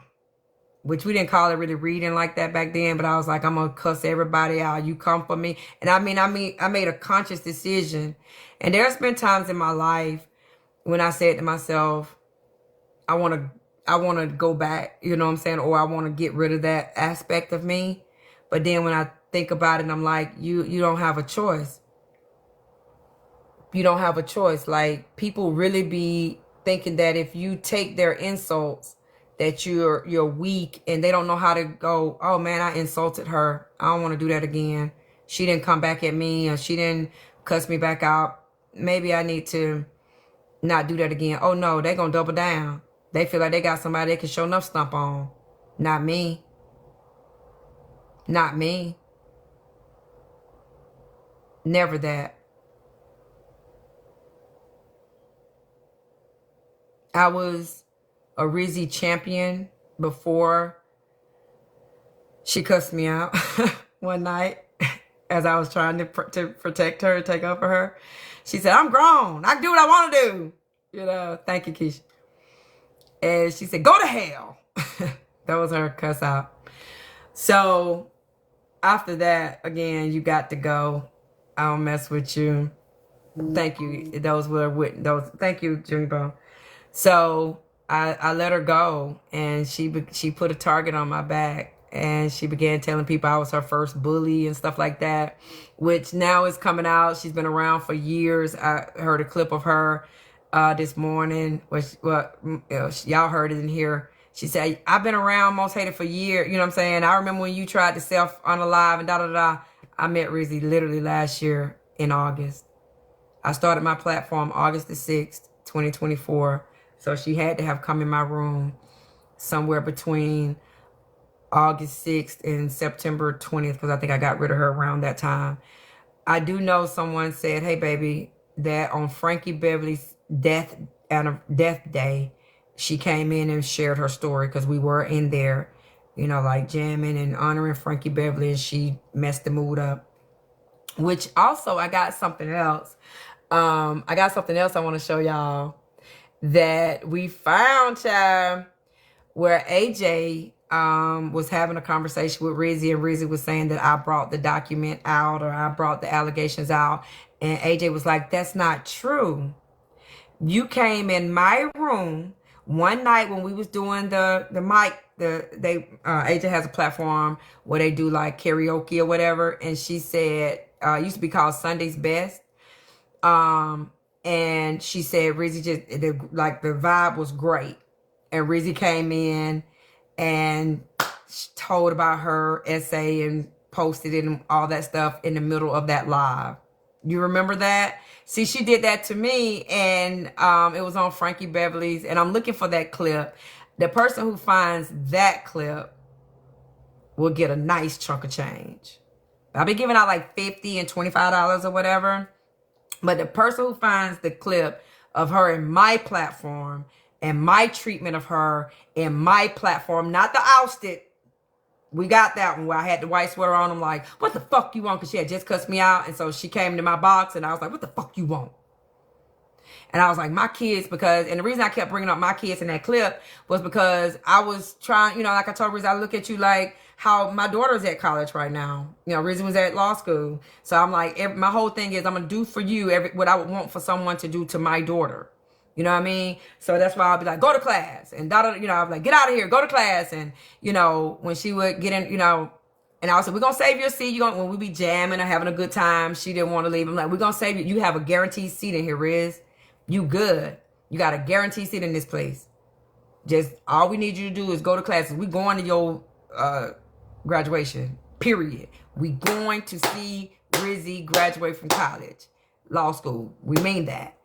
Which we didn't call it really reading like that back then, but I was like, I'm going to cuss everybody out. You come for me. And I made a conscious decision. And there's been times in my life when I said to myself, I want to go back, you know what I'm saying? Or I want to get rid of that aspect of me. But then when I think about it, I'm like, you don't have a choice. You don't have a choice. Like, people really be thinking that if you take their insults, that you're weak, and they don't know how to go, oh man, I insulted her. I don't want to do that again. She didn't come back at me, or she didn't cuss me back out. Maybe I need to not do that again. Oh no, they gonna double down. They feel like they got somebody they can show enough stump on. Not me. Not me. Never that. I was a Rizzy champion before she cussed me out one night as I was trying to protect her, take up for her. She said, I'm grown. I can do what I want to do. You know, thank you, Keisha. And she said, go to hell. That was her cuss out. So after that, again, you got to go. I don't mess with you. Thank you. Thank you, Jimmy Bone. So I let her go, and she put a target on my back, and she began telling people I was her first bully and stuff like that, which now is coming out. She's been around for years. I heard a clip of her this morning, which, well, y'all heard it in here. She said, I've been around Most Hated for years. You know what I'm saying? I remember when you tried to self-unalive and da-da-da. I met Rizzy literally last year in August. I started my platform August the 6th, 2024. So she had to have come in my room somewhere between August 6th and September 20th, because I think I got rid of her around that time. I do know someone said, hey, baby, that on Frankie Beverly's death day, she came in and shared her story, because we were in there, you know, like jamming and honoring Frankie Beverly, and she messed the mood up. Which also, I got something else. I want to show y'all. That we found, where AJ was having a conversation with Rizzy, and Rizzy was saying that I brought the document out, or I brought the allegations out, and AJ was like, that's not true. You came in my room one night when we was doing the mic. AJ has a platform where they do like karaoke or whatever, and she said it used to be called Sunday's Best. And she said Rizzy the vibe was great. And Rizzy came in and told about her essay and posted it and all that stuff in the middle of that live. You remember that? See, she did that to me, and it was on Frankie Beverly's, and I'm looking for that clip. The person who finds that clip will get a nice chunk of change. I'll be giving out like $50 and $25 or whatever. But the person who finds the clip of her in my platform and my treatment of her in my platform, not the ousted. We got that one where I had the white sweater on. I'm like, what the fuck you want? Because she had just cussed me out. And so she came to my box, and I was like, what the fuck you want? And I was like, my kids, and the reason I kept bringing up my kids in that clip was because I was trying, like I told Riz, I look at you like how my daughter's at college right now. Riz was at law school. So I'm like, my whole thing is I'm going to do for you what I would want for someone to do to my daughter. You know what I mean? So that's why I'll be like, go to class. And, I'm like, get out of here, go to class. And, when she would get in, and I was like, we're going to save you a seat. When we be jamming or having a good time, she didn't want to leave. I'm like, we're going to save you. You have a guaranteed seat in here, Riz. You good. You got a guaranteed seat in this place. Just all we need you to do is go to classes. We going to your graduation, period. We going to see Rizzy graduate from college, law school. We mean that.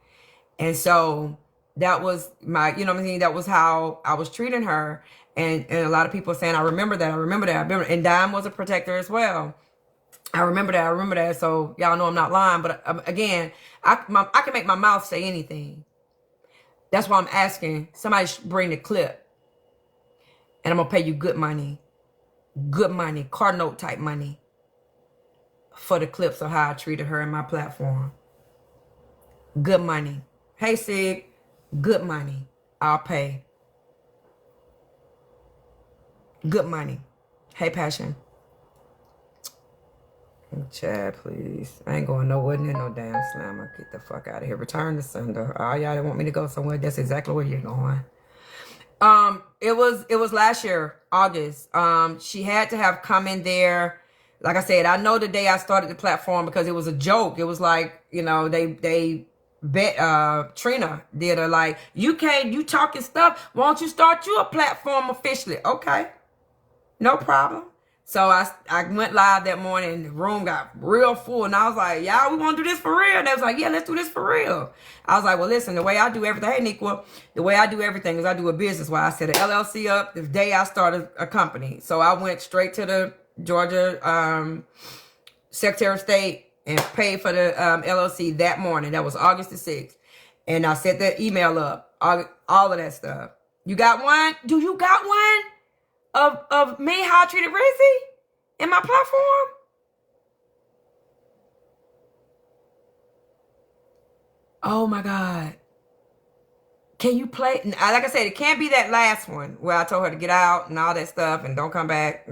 And so that was my, that was how I was treating her. And a lot of people saying, I remember that. And Dime was a protector as well. I remember that. So y'all know I'm not lying. But again, I can make my mouth say anything. That's why I'm asking somebody bring the clip. And I'm going to pay you good money, car note type money for the clips of how I treated her in my platform. Good money. Hey, Sig, good money. I'll pay. Good money. Hey, Passion. Chad, please. I ain't going nowhere near no damn slammer. Get the fuck out of here. Return to sender. All y'all that want me to go somewhere, that's exactly where you're going. It was last year, August. She had to have come in there. Like I said, I know the day I started the platform because it was a joke. It was like, they bet Trina did her like, you talking stuff. Why don't you start you a platform officially? Okay. No problem. So I went live that morning and the room got real full. And I was like, y'all, we want to do this for real? And they was like, yeah, let's do this for real. I was like, well, listen, the way I do everything, hey, Niqua, the way I do everything is I do a business where I set an LLC up the day I started a company. So I went straight to the Georgia Secretary of State and paid for the LLC that morning. That was August the 6th. And I set the email up, all of that stuff. You got one? Do you got one? Of me, how I treated Rizzy in my platform? Oh my God. Can you play? Like I said, it can't be that last one where I told her to get out and all that stuff and don't come back.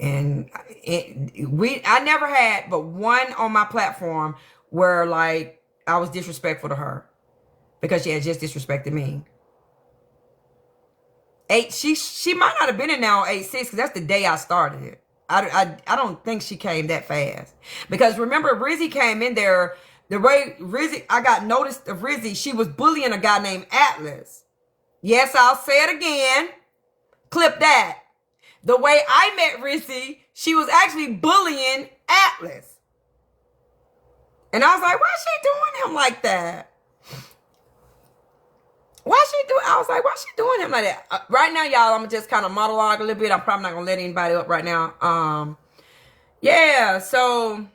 And I never had but one on my platform where like I was disrespectful to her because she had just disrespected me. She might not have been in there on 8-6 because that's the day I started it. I don't think she came that fast because remember Rizzy came in there the way Rizzy, I got noticed of Rizzy, she was bullying a guy named Atlas. Yes, I'll say it again. Clip that. The way I met Rizzy, she was actually bullying Atlas. And I was like, why is she doing him like that? I was like, why she doing him like that? Right now, y'all, I'm just kind of monologue a little bit. I'm probably not going to let anybody up right now. Yeah, so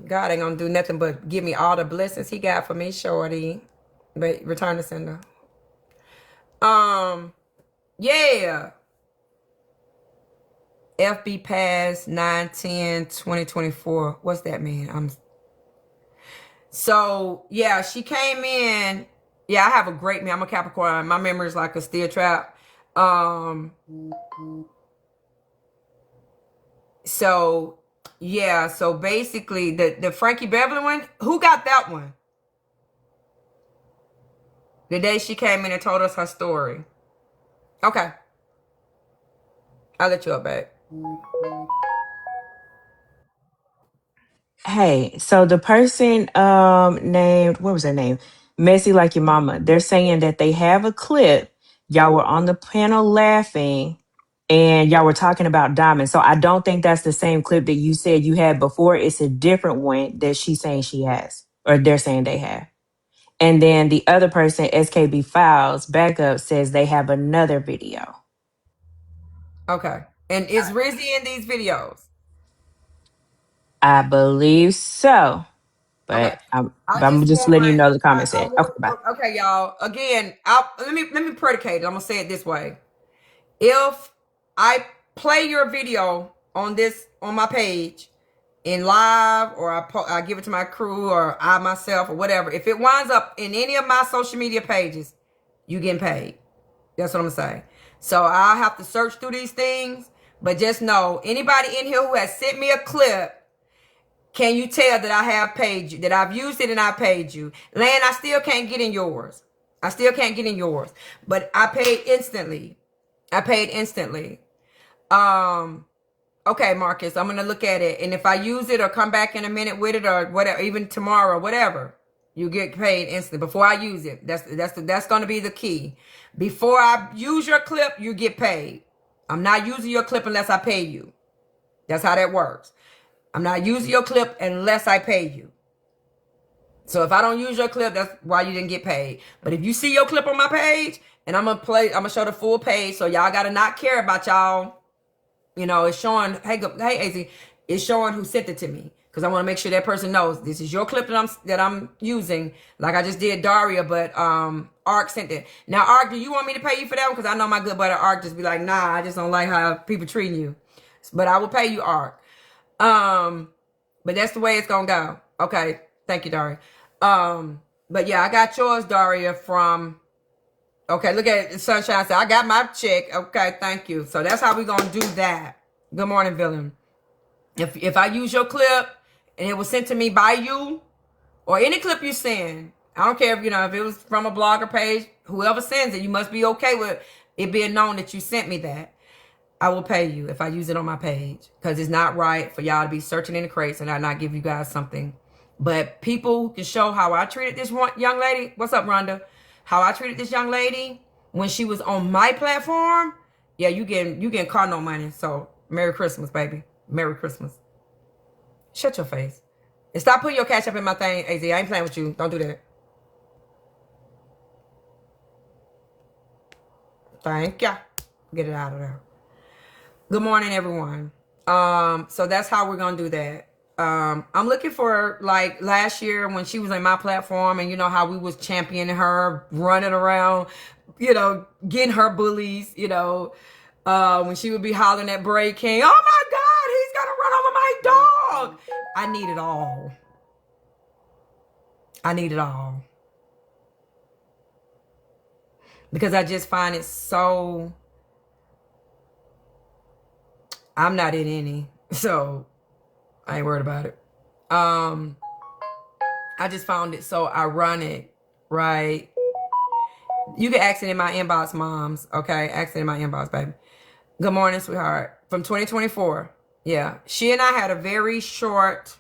God ain't going to do nothing but give me all the blessings he got for me, shorty. But return to sender. Yeah. FB pass 9/10/2024. What's that mean? So, yeah, she came in. Yeah, I have a great memory. I'm a Capricorn. My memory is like a steel trap. So, yeah. So, basically, the Frankie Beverly one, who got that one? The day she came in and told us her story. Okay. I'll let you up back. Hey, so the person named, what was their name? Messy Like Your Mama. They're saying that they have a clip. Y'all were on the panel laughing and y'all were talking about Diamond. So I don't think that's the same clip that you said you had before. It's a different one that she's saying she has, or they're saying they have. And then the other person, SKB Files, backup, says they have another video. Okay. And is Rizzy in these videos? I believe so. But Okay. I'm just letting you know the comment said. Okay, bye. Okay, y'all. Again, let me predicate it. I'm gonna say it this way. If I play your video on my page in live, or I give it to my crew, or I myself, or whatever. If it winds up in any of my social media pages, you getting paid. That's what I'm saying. So I'll have to search through these things, but just know, anybody in here who has sent me a clip, can you tell that I have paid you, that I've used it and I paid you? Land, I still can't get in yours. I still can't get in yours, but I paid instantly. I paid instantly. Okay, Marcus, I'm going to look at it. And if I use it or come back in a minute with it or whatever, even tomorrow, whatever, you get paid instantly before I use it. That's going to be the key. Before I use your clip, you get paid. I'm not using your clip unless I pay you. That's how that works. I'm not using your clip unless I pay you. So if I don't use your clip, that's why you didn't get paid. But if you see your clip on my page, and I'm gonna show the full page, so y'all gotta not care about y'all. You know, it's showing, hey AZ, it's showing who sent it to me. Because I want to make sure that person knows this is your clip that I'm using. Like I just did Daria, but Ark sent it. Now, Ark, do you want me to pay you for that one? Because I know my good buddy Ark just be like, nah, I just don't like how people treating you. But I will pay you, Ark. But that's the way it's gonna go. Okay, thank you, Daria. But yeah, I got yours, Daria, from. Okay, look at it. Sunshine said, I got my check. Okay, thank you. So that's how we gonna do that. Good morning, villain. If I use your clip and it was sent to me by you, or any clip you send, I don't care if if it was from a blogger page, whoever sends it, you must be okay with it being known that you sent me that. I will pay you if I use it on my page, because it's not right for y'all to be searching in the crates and I not give you guys something. But people who can show how I treated this one young lady. What's up, Rhonda? How I treated this young lady when she was on my platform. Yeah, you getting car no money. So Merry Christmas, baby. Merry Christmas. Shut your face. And stop putting your cash up in my thing, AZ. I ain't playing with you. Don't do that. Thank ya. Get it out of there. Good morning, everyone. So that's how we're gonna do that. I'm looking for, like, last year when she was on my platform, and you know how we was championing her, running around, getting her bullies, when she would be hollering at Bray King, oh my God, he's gonna run over my dog. I need it all. I need it all. Because I just find it so, I'm not in any, so I ain't worried about it. I just found it so ironic, right? You can ask it in my inbox, moms. Okay, ask it in my inbox, baby. Good morning, sweetheart. From 2024. Yeah, she and I had a very short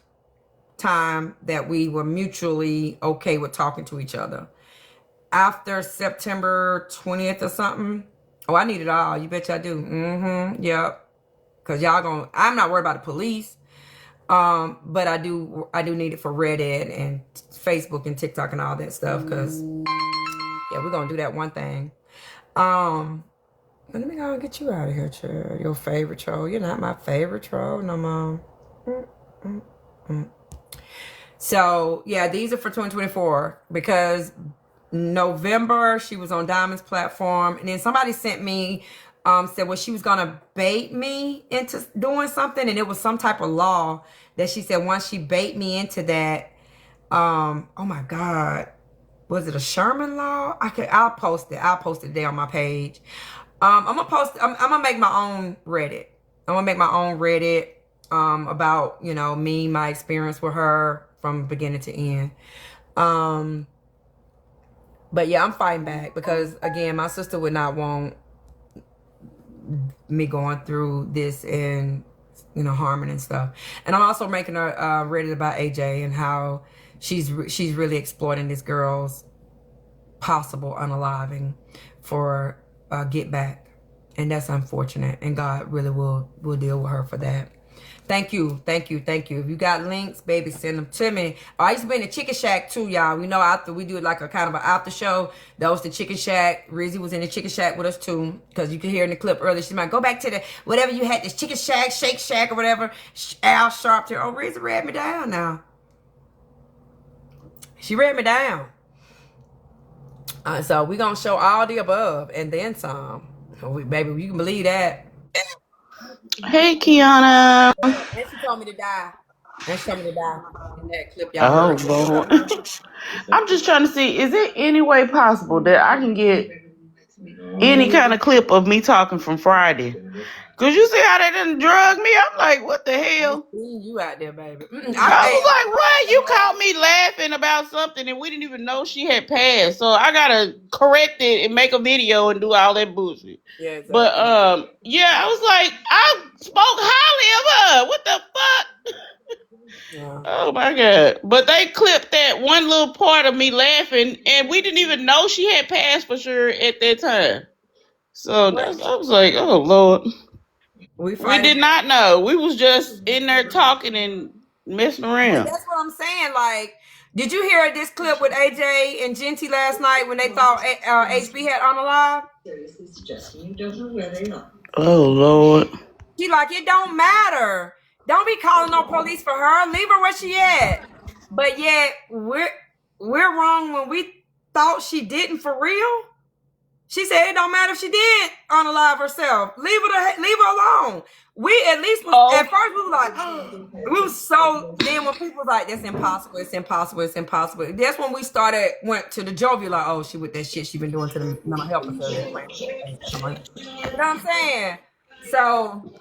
time that we were mutually okay with talking to each other. After September 20th or something. Oh, I need it all. You bet you I do. Yep. Because I'm not worried about the police. But I do need it for Reddit and Facebook and TikTok and all that stuff. Because, yeah, we're going to do that one thing. Let me go and get you out of here, child. Your favorite troll. You're not my favorite troll, no, Mom. So, yeah, these are for 2024. November, she was on Diamond's platform, and then somebody sent me, said, well, she was gonna bait me into doing something, and it was some type of law that she said once she bait me into that, oh my God, was it a Sherman law? I'll post it. I'll post it there on my page. I'm gonna make my own Reddit. I'm gonna make my own Reddit about me, my experience with her from beginning to end. But yeah, I'm fighting back because, again, my sister would not want me going through this and, harming and stuff. And I'm also making a Reddit about AJ and how she's really exploiting this girl's possible unaliving for get back. And that's unfortunate. And God really will deal with her for that. Thank you. If you got links, baby, send them to me. I used to be in the Chicken Shack too, y'all. After we do like a kind of an after show, that was the Chicken Shack. Rizzy was in the Chicken Shack with us too, because you could hear in the clip earlier. She might go back to the whatever you had, this Chicken Shack, Shake Shack, or whatever. Al Sharpton. Oh, Rizzy read me down now. She read me down. So we gonna show all the above and then some. Baby, you can believe that. Hey, Keonna. And she told me to die. That's some of the guy in that clip y'all heard. Lord. I'm just trying to see, is it any way possible that I can get any kind of clip of me talking from Friday? Cause you see how they done drug me? I'm like, what the hell? You out there, baby. I was like, what? You caught me laughing about something and we didn't even know she had passed. So I gotta correct it and make a video and do all that bullshit. Yeah, exactly. But yeah, I was like, I spoke highly of her. What the fuck? Yeah. Oh my God. But they clipped that one little part of me laughing and we didn't even know she had passed for sure at that time. So I was like, oh Lord. We did not know. We was just in there talking and messing around. That's what I'm saying. Like, did you hear this clip with AJ and Genty last night when they thought HB had unalive? Oh Lord. She like, it don't matter. Don't be calling no police for her. Leave her where she at. But yet we're wrong when we thought she didn't for real. She said it don't matter if she did unalive herself. Leave her alone. We at least at first we were like, oh, we was so. Then when people was like, that's impossible, it's impossible, it's impossible. That's when we went to the jovial like, oh, she with that shit she been doing to the mental health facility. You know what I'm saying? So,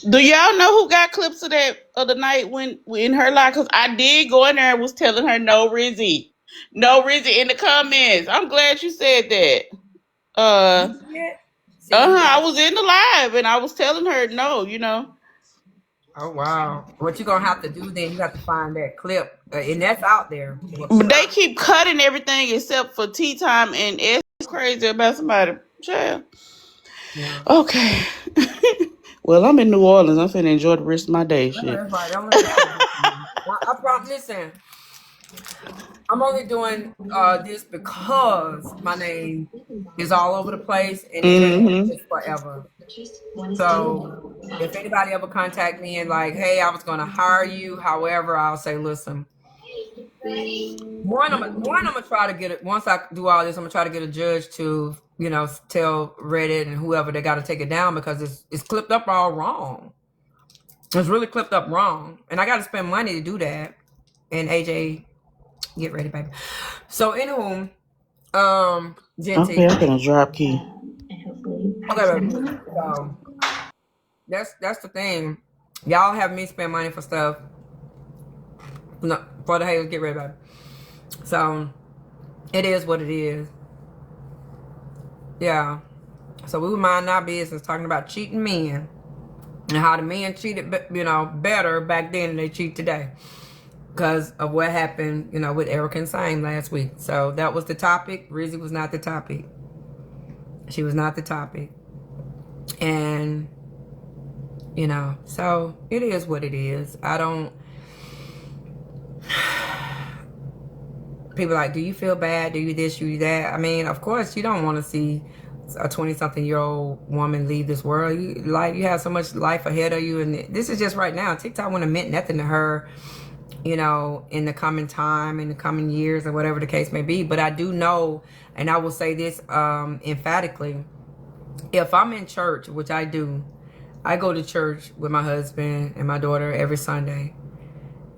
do y'all know who got clips of that other night when in her life? Because I did go in there and was telling her no Rizzy in the comments. I'm glad you said that. I was in the live and I was telling her no, you know. Oh wow! What you gonna have to do then? You have to find that clip, and that's out there. They keep cutting everything except for Tea Time and it's crazy about somebody. Child. Yeah. Okay. Well, I'm in New Orleans. I'm finna enjoy the rest of my day. Shit. That's right. I promise. Listen, I'm only doing this because my name is all over the place and it's forever. So if anybody ever contact me and like, hey, I was gonna hire you, however, I'll say, listen. One, I'm gonna try to get it. Once I do all this, I'm gonna try to get a judge to, you know, tell Reddit and whoever they got to take it down because it's clipped up all wrong. It's really clipped up wrong, and I got to spend money to do that. And AJ, get ready, baby. So, anywho, Genty. Okay, I'm gonna drop key. Okay, baby. So that's the thing. Y'all have me spend money for stuff. No, for the haters, get ready, baby. So it is what it is. Yeah. So we would mind our business talking about cheating men and how the men cheated, you know, better back then than they cheat today because of what happened, you know, with Erica and Same last week. So that was the topic. Rizzy was not the topic. She was not the topic. And, you know, so it is what it is. I don't... People like, do you feel bad? Do you this, you that? I mean, of course, you don't want to see a 20-something-year-old woman leave this world. You have so much life ahead of you, and this is just right now. TikTok wouldn't have meant nothing to her, you know, in the coming time, in the coming years, or whatever the case may be. But I do know, and I will say this emphatically, if I'm in church, which I do, I go to church with my husband and my daughter every Sunday.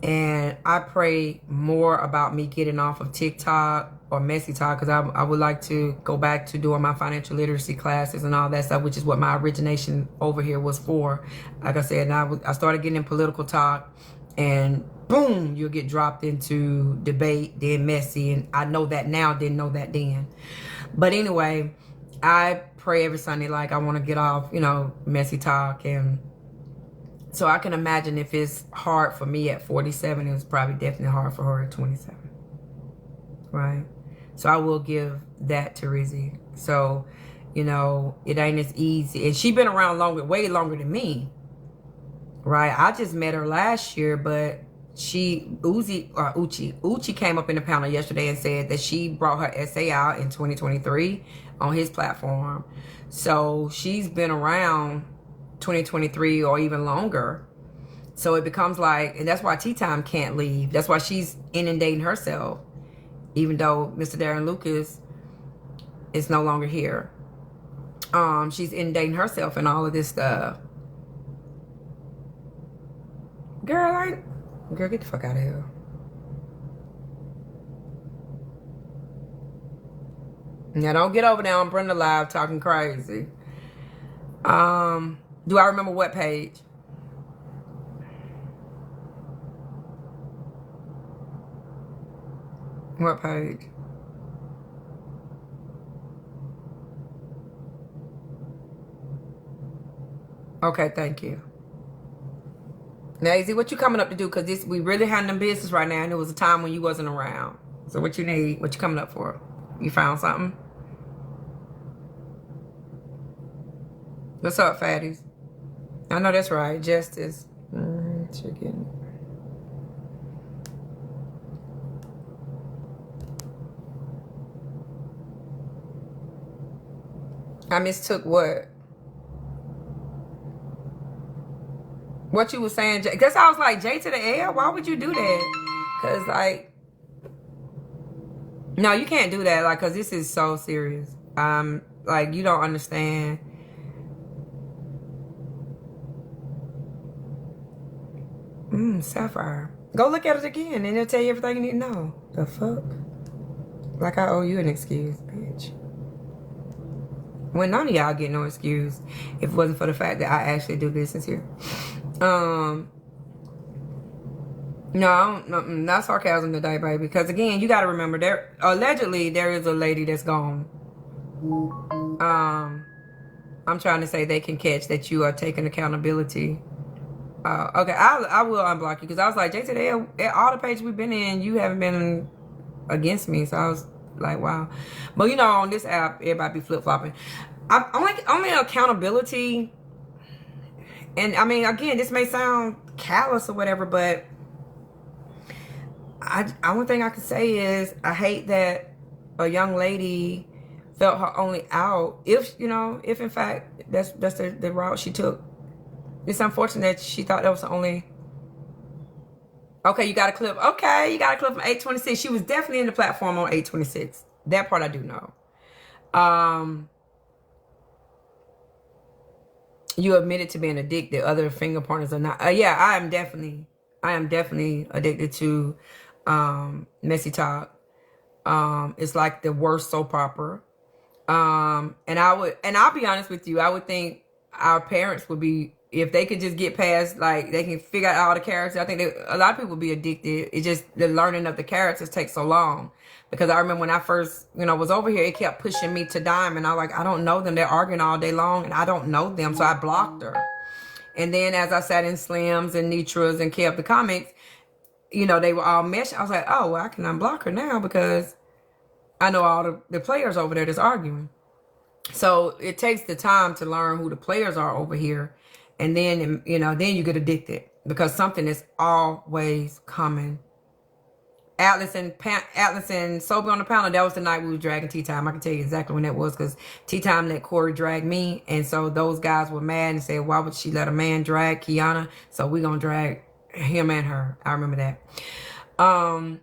And I pray more about me getting off of TikTok or Messy Talk because I would like to go back to doing my financial literacy classes and all that stuff, which is what my origination over here was for. Like I said, I started getting in political talk and boom, you'll get dropped into debate, then messy. And I know that now, didn't know that then. But anyway, I pray every Sunday like I want to get off, you know, Messy Talk. And so I can imagine if it's hard for me at 47, it was probably definitely hard for her at 27. Right? So I will give that to Rizzy. So, you know, it ain't as easy. And she been around way longer than me. Right? I just met her last year, but Uchi came up in the panel yesterday and said that she brought her essay out in 2023 on his platform. So she's been around 2023 or even longer. So it becomes like, and that's why Tea Time can't leave. That's why she's inundating herself, even though Mr. Darren Lucas is no longer here. She's inundating herself and all of this stuff. Girl, Girl, get the fuck out of here. Now don't get over there on Brenda Live talking crazy. Do I remember what page? What page? Okay, thank you. Nazy, what you coming up to do? Because we really handling business right now, and it was a time when you wasn't around. So what you need? What you coming up for? You found something? What's up, fatties? I know that's right. Justice. Chicken. I mistook what? What you was saying? Because I was like, J to the L? Why would you do that? Because, like, no, you can't do that. Like, because this is so serious. Like, you don't understand. Sapphire. Go look at it again, and it'll tell you everything you need to know. The fuck? Like, I owe you an excuse, bitch. Well, none of y'all get no excuse if it wasn't for the fact that I actually do business here. No, not sarcasm today, baby. Because again, you got to remember, allegedly there is a lady that's gone. I'm trying to say they can catch that you are taking accountability. Okay, I will unblock you because I was like, J today, all the pages we've been in, you haven't been against me. So I was like, wow. But you know, on this app, everybody be flip flopping. I'm like, only accountability. And I mean, again, this may sound callous or whatever, but one thing I can say is I hate that a young lady felt her only out. If in fact that's the route she took. It's unfortunate that she thought that was the only. Okay, you got a clip. Okay, you got a clip from 826. She was definitely in the platform on 826. That part I do know. You admitted to being addicted. Other finger pointers are not. Yeah, I am definitely addicted to messy talk. It's like the worst soap opera. And I'll be honest with you, I would think our parents would be, if they could just get past, like, they can figure out all the characters. I think a lot of people would be addicted. It's just the learning of the characters takes so long. Because I remember when I first, was over here, it kept pushing me to Diamond. I like, I don't know them. They're arguing all day long, and I don't know them. So I blocked her. And then as I sat in Slims and Nitras and kept the comics, they were all meshed. I was like, oh, well, I can unblock her now because I know all the players over there that's arguing. So it takes the time to learn who the players are over here. And then, then you get addicted because something is always coming. Atlas and Sober on the Panel, that was the night we were dragging Tea Time. I can tell you exactly when that was because Tea Time let Corey drag me. And so those guys were mad and said, why would she let a man drag Keonna? So we're going to drag him and her. I remember that.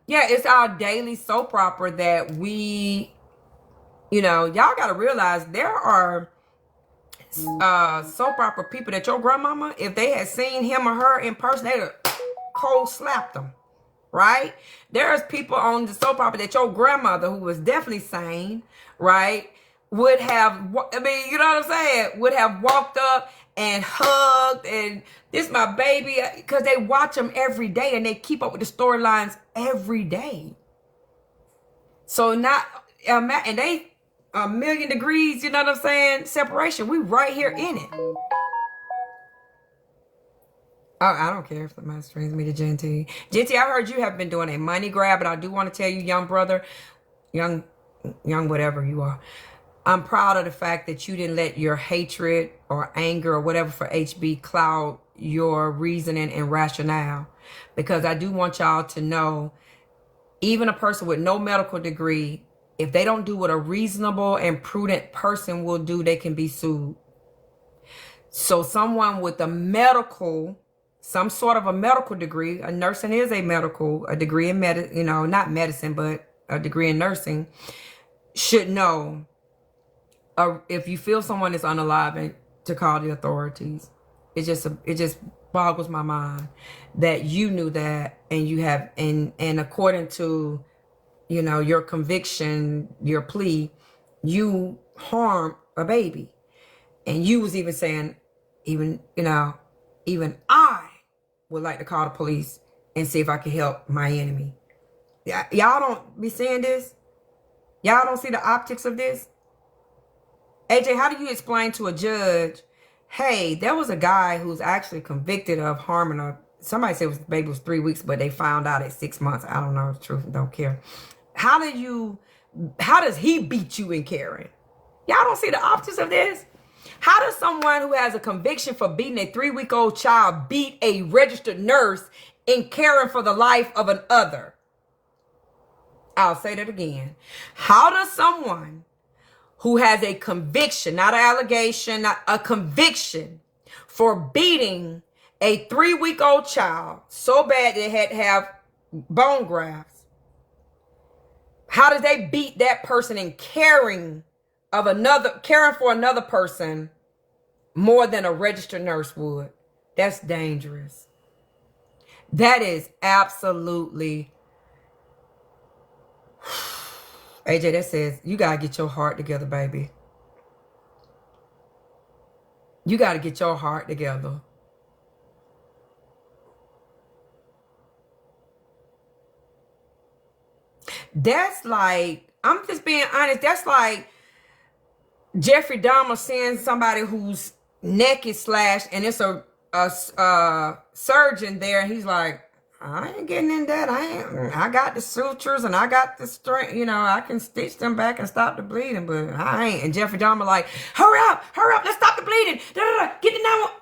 Yeah, it's our daily soap opera that we, y'all got to realize there are soap opera people that your grandmama, if they had seen him or her in person, they'd have cold slapped them. Right? There's people on the soap opera that your grandmother, who was definitely sane, right, would have, I mean, you know what I'm saying? Would have walked up and hugged and this my baby, because they watch them every day and they keep up with the storylines every day. So not, and they a million degrees, you know what I'm saying, separation. We right here in it. Oh, I don't care if somebody strings me to Genty. Genty, I heard you have been doing a money grab, but I do want to tell you, young brother, young whatever you are, I'm proud of the fact that you didn't let your hatred or anger or whatever for HB cloud your reasoning and rationale. Because I do want y'all to know, even a person with no medical degree, if they don't do what a reasonable and prudent person will do, they can be sued. So someone with a medical, some sort of a medical degree, a nursing is a degree in not medicine, but a degree in nursing, should know if you feel someone is unalive, and to call the authorities. It just boggles my mind that you knew that, and you have, and according to, you know, your conviction, your plea, you harmed a baby. And you was even saying, even, you know, even I would like to call the police and see if I can help my enemy. Y'all don't be seeing this? Y'all don't see the optics of this? AJ, how do you explain to a judge, hey, there was a guy who's actually convicted of harming a, somebody said the baby was 3 weeks, but they found out at 6 months. I don't know the truth, don't care. How does he beat you in caring? Y'all don't see the optics of this? How does someone who has a conviction for beating a 3-week-old child beat a registered nurse in caring for the life of an other? I'll say that again. How does someone who has a conviction, not an allegation, not a conviction, for beating a 3-week-old child so bad they had to have bone grafts, how does they beat that person in caring for another person more than a registered nurse would? That's dangerous. That is absolutely. AJ, that says you gotta get your heart together, baby. You gotta get your heart together. That's like, I'm just being honest, that's like Jeffrey Dahmer seeing somebody whose neck is slashed and it's a surgeon there, and he's like, I ain't getting in that. I got the sutures and I got the strength, you know, I can stitch them back and stop the bleeding, but I ain't. And Jeffrey Dahmer like, hurry up, let's stop the bleeding. Get the 911.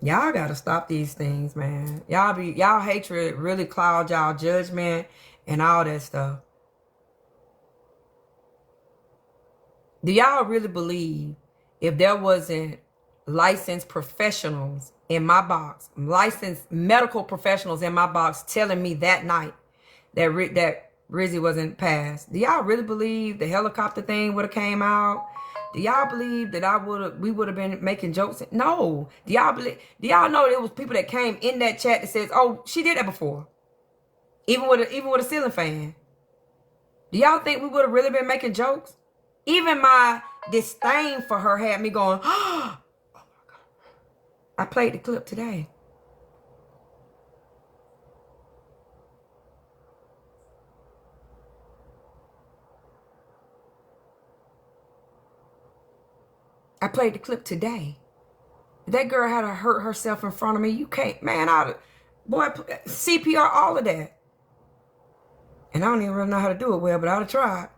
Y'all gotta stop these things, man. Y'all hatred really cloud y'all judgment and all that stuff. Do y'all really believe if there wasn't licensed professionals in my box, licensed medical professionals in my box telling me that night that Rizzy wasn't passed, do y'all really believe the helicopter thing would have came out? Do y'all believe that we would have been making jokes? No. Do y'all know there was people that came in that chat that says, oh, she did that before, even with a ceiling fan? Do y'all think we would have really been making jokes? Even my disdain for her had me going, oh my God. I played the clip today. That girl had to hurt herself in front of me. You can't, man, boy, CPR, all of that. And I don't even really know how to do it well, but I'd have tried.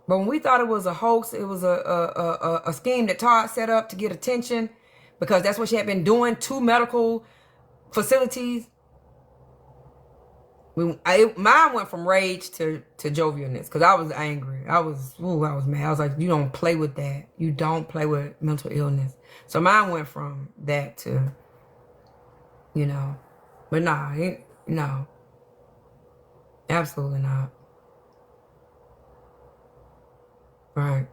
But when we thought it was a hoax, it was a scheme that Todd set up to get attention, because that's what she had been doing to medical facilities. Mine went from rage to jovialness, because I was angry. I was mad. I was like, you don't play with that. You don't play with mental illness. So mine went from that to, you know, but no, absolutely not. Right.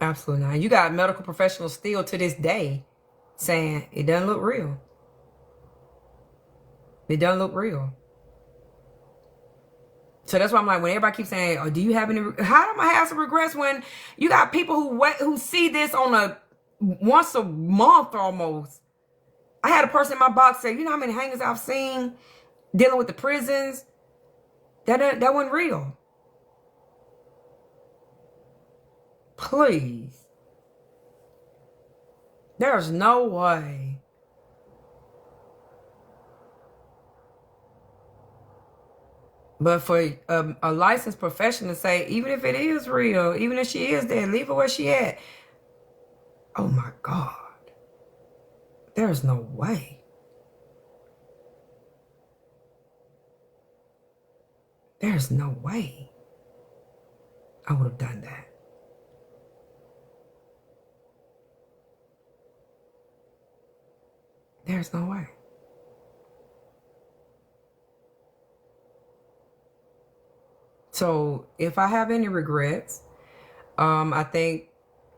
Absolutely not. You got medical professionals still to this day saying it doesn't look real. It doesn't look real. So that's why I'm like, when everybody keeps saying, oh, do you have any, how am I have some regrets when you got people who see this on a once a month almost? I had a person in my box say, you know how many hangers I've seen dealing with the prisons? That wasn't real. Please. There's no way. But for a licensed professional to say, even if it is real, even if she is dead, leave her where she at. Oh my God. There's no way. There's no way I would have done that. There's no way. So if I have any regrets, I think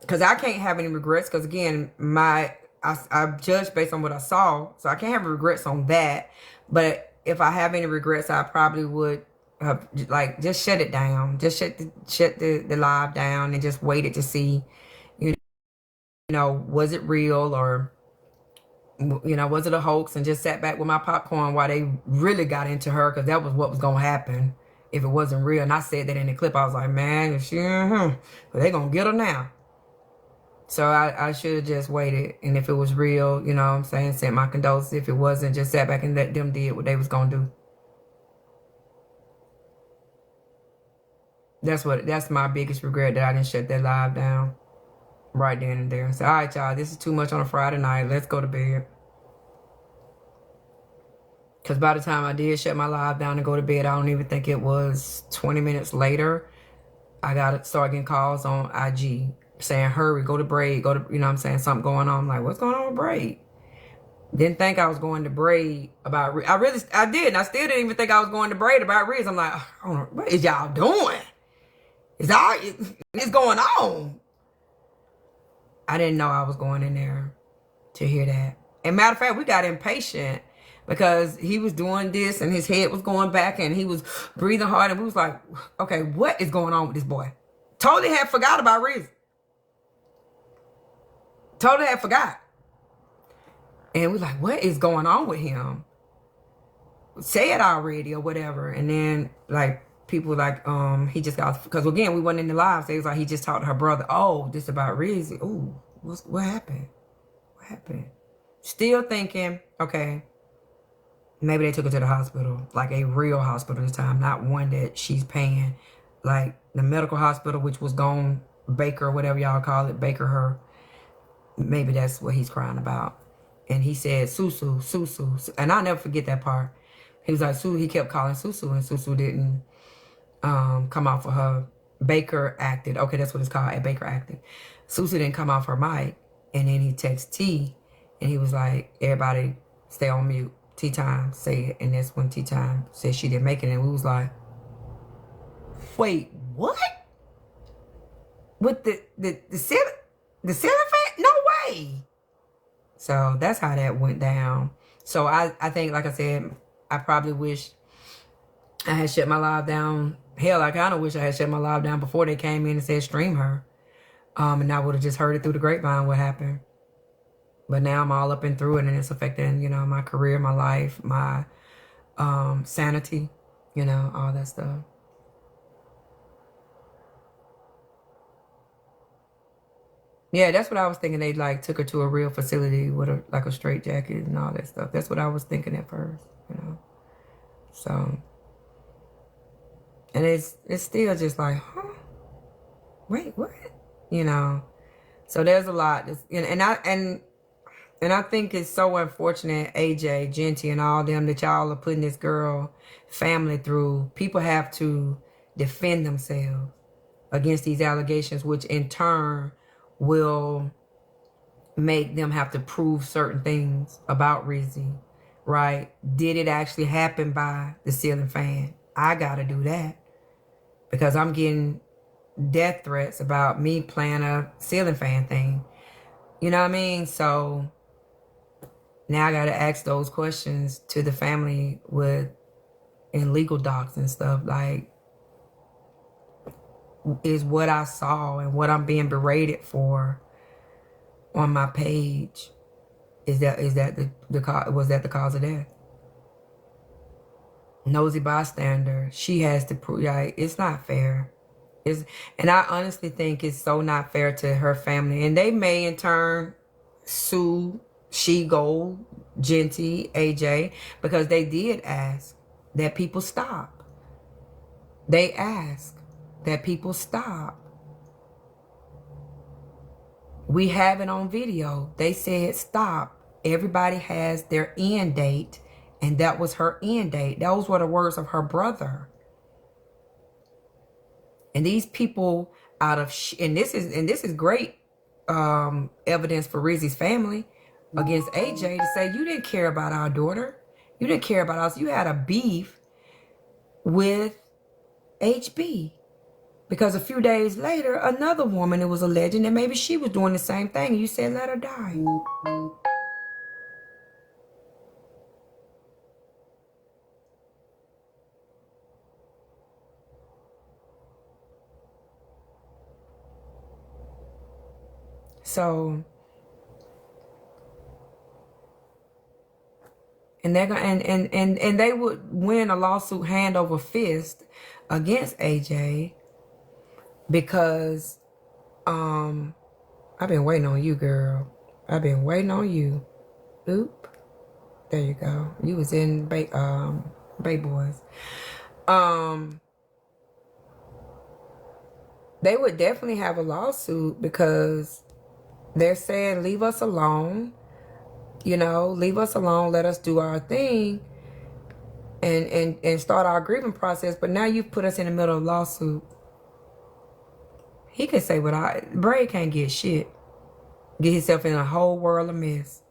because I can't have any regrets. Because again, I judged based on what I saw, so I can't have regrets on that. But if I have any regrets, I probably would have like just shut it down, just shut the live down, and just waited to see, you know, was it real or, you know, was it a hoax, and just sat back with my popcorn while they really got into her, because that was what was gonna happen if it wasn't real. And I said that in the clip. I was like, man, if she, they gonna get her now. So I should have just waited. And if it was real, you know what I'm saying, sent my condolences. If it wasn't, just sat back and let them do what they was going to do. That's my biggest regret, that I didn't shut that live down right then and there. So, all right, y'all, this is too much on a Friday night. Let's go to bed. Because by the time I did shut my live down and go to bed, I don't even think it was 20 minutes later, I got to start getting calls on IG saying, hurry, go to Braid, go to, you know what I'm saying, something going on. I'm like, what's going on with Braid? Didn't think I was going to Braid about, I did, and I still didn't even think I was going to Braid about Riz. I'm like, oh, what is y'all doing? It's going on. I didn't know I was going in there to hear that. And matter of fact, we got impatient because he was doing this and his head was going back and he was breathing hard, and we was like, okay, what is going on with this boy? Totally had forgot about Riz. Totally had forgot. And we're like, what is going on with him? Say it already or whatever. And then like people like, he just got, because again, we wasn't in the live. So it was like, he just talked to her brother. Oh, this about Riz. Ooh, what happened? What happened? Still thinking, okay, maybe they took her to the hospital, like a real hospital this time, not one that she's paying, like the medical hospital, which was gone, Baker, whatever y'all call it, Baker her. Maybe that's what he's crying about. And he said, Susu, Susu. And I'll never forget that part. He was like, Sue, he kept calling Susu, and Susu didn't come off of her. Baker acted. Okay, that's what it's called, at Baker acted. Susu didn't come off her mic. And then he texted T, and he was like, everybody stay on mute. Tea Time, say it. And that's when Tea Time said she didn't make it. And we was like, wait, what? With the ceiling fan? No way. So that's how that went down. So I think, like I said, I probably wish I had shut my live down. Hell, I kind of wish I had shut my live down before they came in and said stream her. And I would have just heard it through the grapevine what happened. But now I'm all up and through it, and it's affecting, you know, my career, my life, my sanity, you know, all that stuff. Yeah, that's what I was thinking. They like took her to a real facility with a straight jacket and all that stuff. That's what I was thinking at first, you know. So, and it's still just like, huh? Wait, what? You know. So there's a lot. And I think it's so unfortunate, AJ, Genty, and all them, that y'all are putting this girl family through. People have to defend themselves against these allegations, which in turn will make them have to prove certain things about Rizzy, right? Did it actually happen by the ceiling fan? I gotta do that because I'm getting death threats about me playing a ceiling fan thing. You know what I mean? So now I gotta ask those questions to the family in legal docs and stuff. Like, is what I saw and what I'm being berated for on my page, was that the cause of death? Nosy bystander. She has to prove. Like, it's not fair. And I honestly think it's so not fair to her family. And they may in turn sue She Gold, Genty, AJ, because they did ask that people stop. They asked that people stop. We have it on video. They said stop. Everybody has their end date, and that was her end date. Those were the words of her brother. And these people and this is great evidence for Rizzy's family against AJ to say, you didn't care about our daughter. You didn't care about us. You had a beef with HB. Because a few days later, another woman, it was alleging that maybe she was doing the same thing. You said let her die. So, and they're gonna and they would win a lawsuit hand over fist against AJ because I've been waiting on you, girl. I've been waiting on you. Oop. There you go. You was in Bay Boys. They would definitely have a lawsuit because they're saying leave us alone. You know, leave us alone, let us do our thing and start our grieving process. But now you've put us in the middle of a lawsuit. He can say Bray can't get shit. Get himself in a whole world of mess.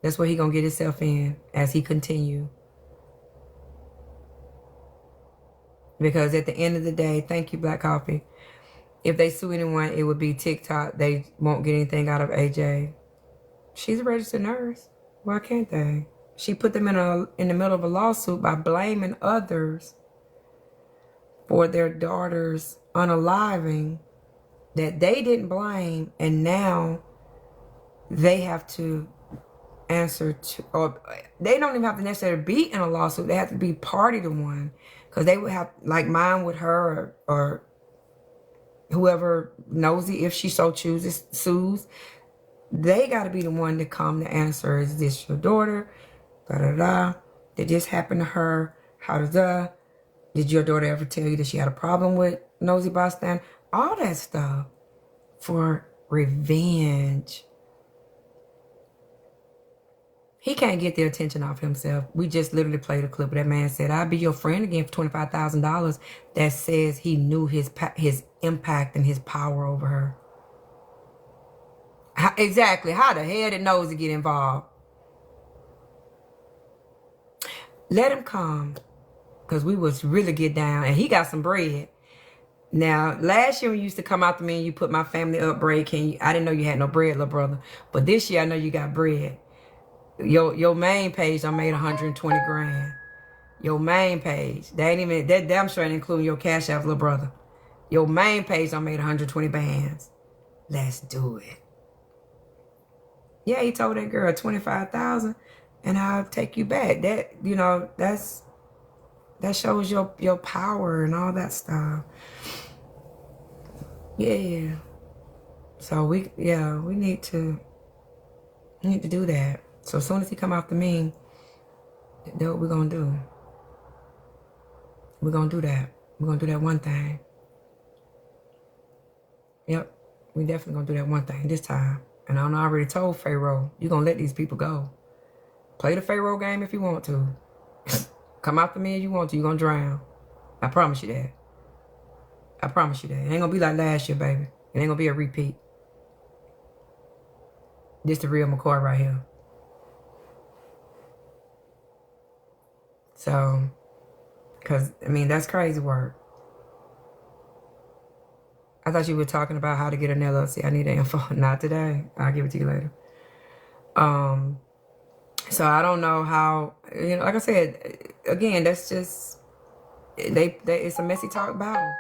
That's what he gonna get himself in as he continue. Because at the end of the day, thank you, Black Coffee. If they sue anyone, it would be TikTok. They won't get anything out of AJ. She's a registered nurse. Why can't they? She put them in the middle of a lawsuit by blaming others for their daughter's unaliving that they didn't blame, and now they have to answer to, or they don't even have to necessarily be in a lawsuit. They have to be party to one, because they would have, like mine with her or whoever nosy, if she so chooses, sues. They got to be the one to come to answer. Is this your daughter? Da da da. Did this happen to her? How does that? Did your daughter ever tell you that she had a problem with nosy bystander? All that stuff for revenge. He can't get the attention off himself. We just literally played a clip of that man said, "I'll be your friend again for $25,000." That says he knew his impact and his power over her. Exactly. How the hell did Nosy get involved? Let him come, because we was really get down, and he got some bread. Now, last year when you used to come out to me and you put my family up bread, I didn't know you had no bread, little brother. But this year I know you got bread. Your main page, I made 120 grand. Your main page, that damn sure ain't including your cash app, little brother. Your main page, I made 120 bands. Let's do it. Yeah, he told that girl 25,000, and I'll take you back. That, you know, that shows your power and all that stuff. Yeah. So we need to do that. So as soon as he come after me, that's what we're gonna do. We're gonna do that. We're gonna do that one thing. Yep. We definitely gonna do that one thing this time. And I already told Pharaoh, you're gonna let these people go. Play the Pharaoh game if you want to. Come after me if you want to, you're gonna drown. I promise you that. I promise you that. It ain't gonna be like last year, baby. It ain't gonna be a repeat. This the real McCoy right here. So, because, I mean, that's crazy work. I thought you were talking about how to get an LLC. I need the info. Not today. I'll give it to you later. So I don't know how, you know, like I said, again, that's just, it's a messy talk battle.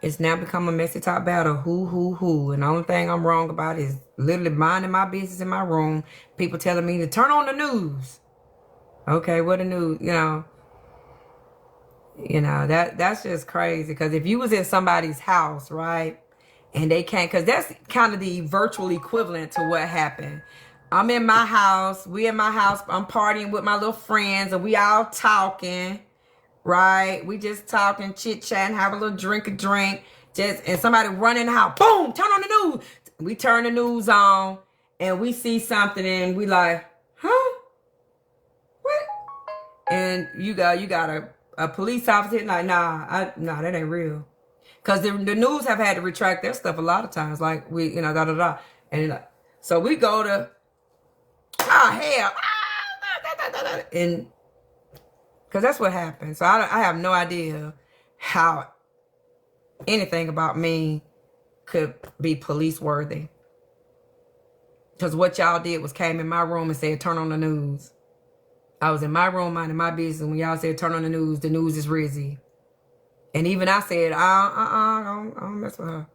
It's now become a messy talk battle. Who. And the only thing I'm wrong about is literally minding my business in my room. People telling me to turn on the news. Okay, what the news, you know, that's just crazy. Because if you was in somebody's house, right, and they can't, because that's kind of the virtual equivalent to what happened. I'm in my house, we in my house, I'm partying with my little friends, and we all talking, right? We just talking, chit-chatting, have a little drink, and somebody run in the house, boom, turn on the news. We turn the news on, and we see something, and we like, huh? What? And you got a police officer like, nah, that ain't real. Because the news have had to retract their stuff a lot of times. Like, we, da-da-da. And so we go to, hell. And, because that's what happened. So I have no idea how anything about me could be police worthy. Because what y'all did was came in my room and said, turn on the news. I was in my room minding my business. When y'all said, turn on the news is Rizzy. And even I said, I don't mess with her.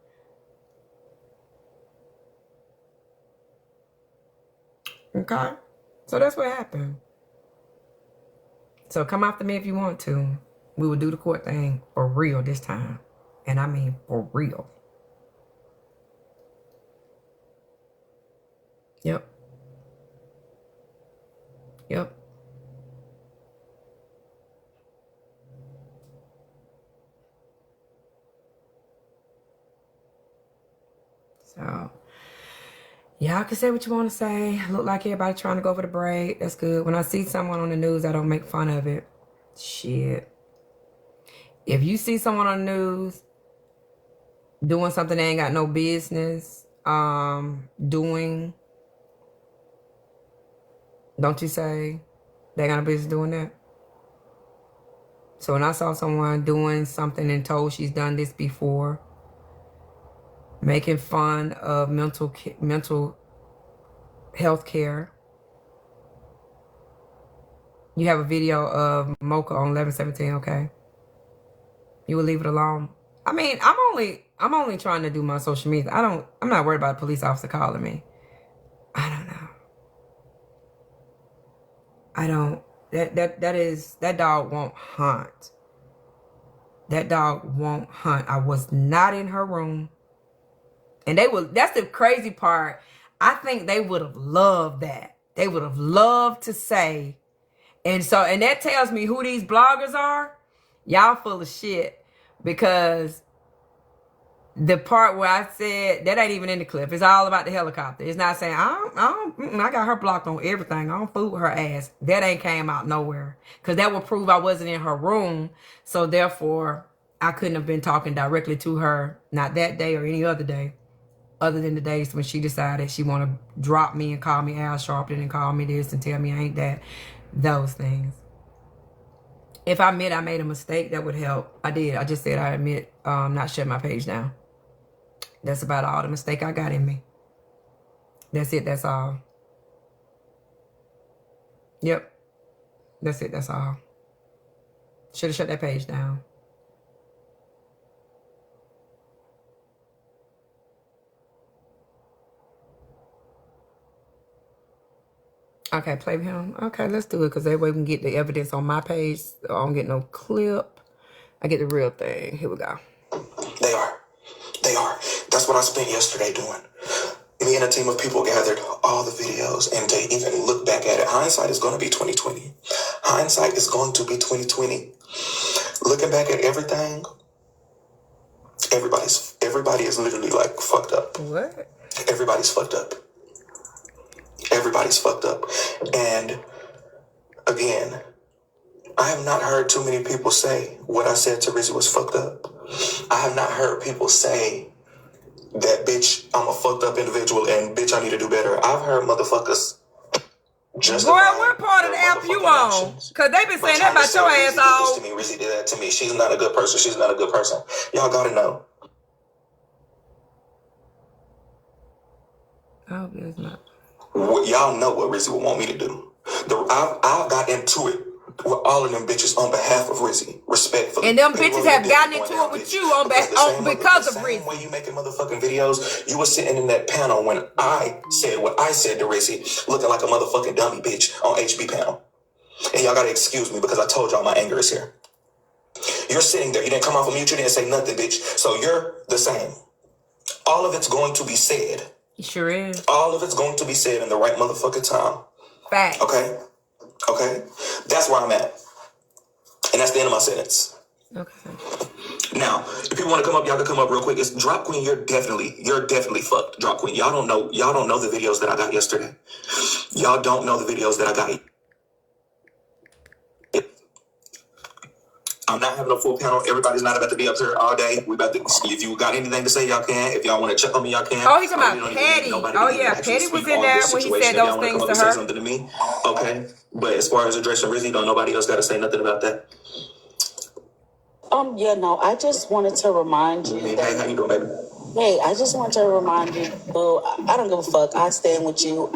Okay? So that's what happened. So come after me if you want to. We will do the court thing for real this time. And I mean for real. Yep. Yep. So, y'all can say what you want to say. Look like everybody trying to go for the break. That's good. When I see someone on the news, I don't make fun of it. Shit. If you see someone on the news doing something they ain't got no business doing, don't you say they got no business doing that? So when I saw someone doing something and told she's done this before, making fun of mental health care. You have a video of Mocha on 11/17, okay? You will leave it alone. I mean, I'm only trying to do my social media. I'm not worried about a police officer calling me. I don't know. That dog won't hunt. That dog won't hunt. I was not in her room. And that's the crazy part. I think they would have loved that. They would have loved to say. And that tells me who these bloggers are. Y'all full of shit. Because the part where I said, that ain't even in the clip. It's all about the helicopter. It's not saying, I got her blocked on everything. I don't fool with her ass. That ain't came out nowhere. Because that would prove I wasn't in her room. So therefore, I couldn't have been talking directly to her. Not that day or any other day. Other than the days when she decided she want to drop me and call me Al Sharpton and call me this and tell me I ain't that. Those things. If I admit I made a mistake, that would help. I did. I just said I admit not shutting my page down. That's about all the mistake I got in me. That's it. That's all. Yep. That's it. That's all. Should have shut that page down. Okay, play with him. Okay, let's do it because that way we can get the evidence on my page. I don't get no clip. I get the real thing. Here we go. They are. That's what I spent yesterday doing. Me and a team of people gathered all the videos and to even look back at it. Hindsight is going to be 2020. Hindsight is going to be 2020. Looking back at everything, everybody is literally like fucked up. What? Everybody's fucked up. Everybody's fucked up. And again, I have not heard too many people say what I said to Rizzy was fucked up. I have not heard people say that, bitch, I'm a fucked up individual and bitch, I need to do better. I've heard motherfuckers just. Boy, what part of the app you on? Because they been saying that about your ass all. Rizzy did that to me. She's not a good person. She's not a good person. Y'all gotta know. I hope it's not. Y'all know what Rizzy would want me to do. I got into it with all of them bitches on behalf of Rizzy, respectfully. And them bitches have gotten into it with you because of Rizzy. When you making motherfucking videos, you were sitting in that panel when I said what I said to Rizzy, looking like a motherfucking dummy bitch on HB panel. And y'all gotta excuse me because I told y'all my anger is here. You're sitting there. You didn't come off of mute. You didn't say nothing, bitch. So you're the same. All of it's going to be said. It sure is. All of it's going to be said in the right motherfucking time. Fact. Okay? That's where I'm at. And that's the end of my sentence. Okay. Now, if people want to come up, y'all can come up real quick. It's Drop Queen, you're definitely fucked. Drop Queen. Y'all don't know the videos that I got yesterday. Y'all don't know the videos that I got. I'm not having a full panel. Everybody's not about to be up here all day. We about to. If you got anything to say, y'all can. If y'all want to check on me, y'all can. Oh, he's talking about Petty. Oh yeah, Petty was in there when he said those things to her. Say something to me, okay? But as far as addressing Rizzy, don't nobody else got to say nothing about that. Yeah, no, I just wanted to remind you that. Hey, how you doing, baby? Hey, I just wanted to remind you, boo, I don't give a fuck. I stand with you.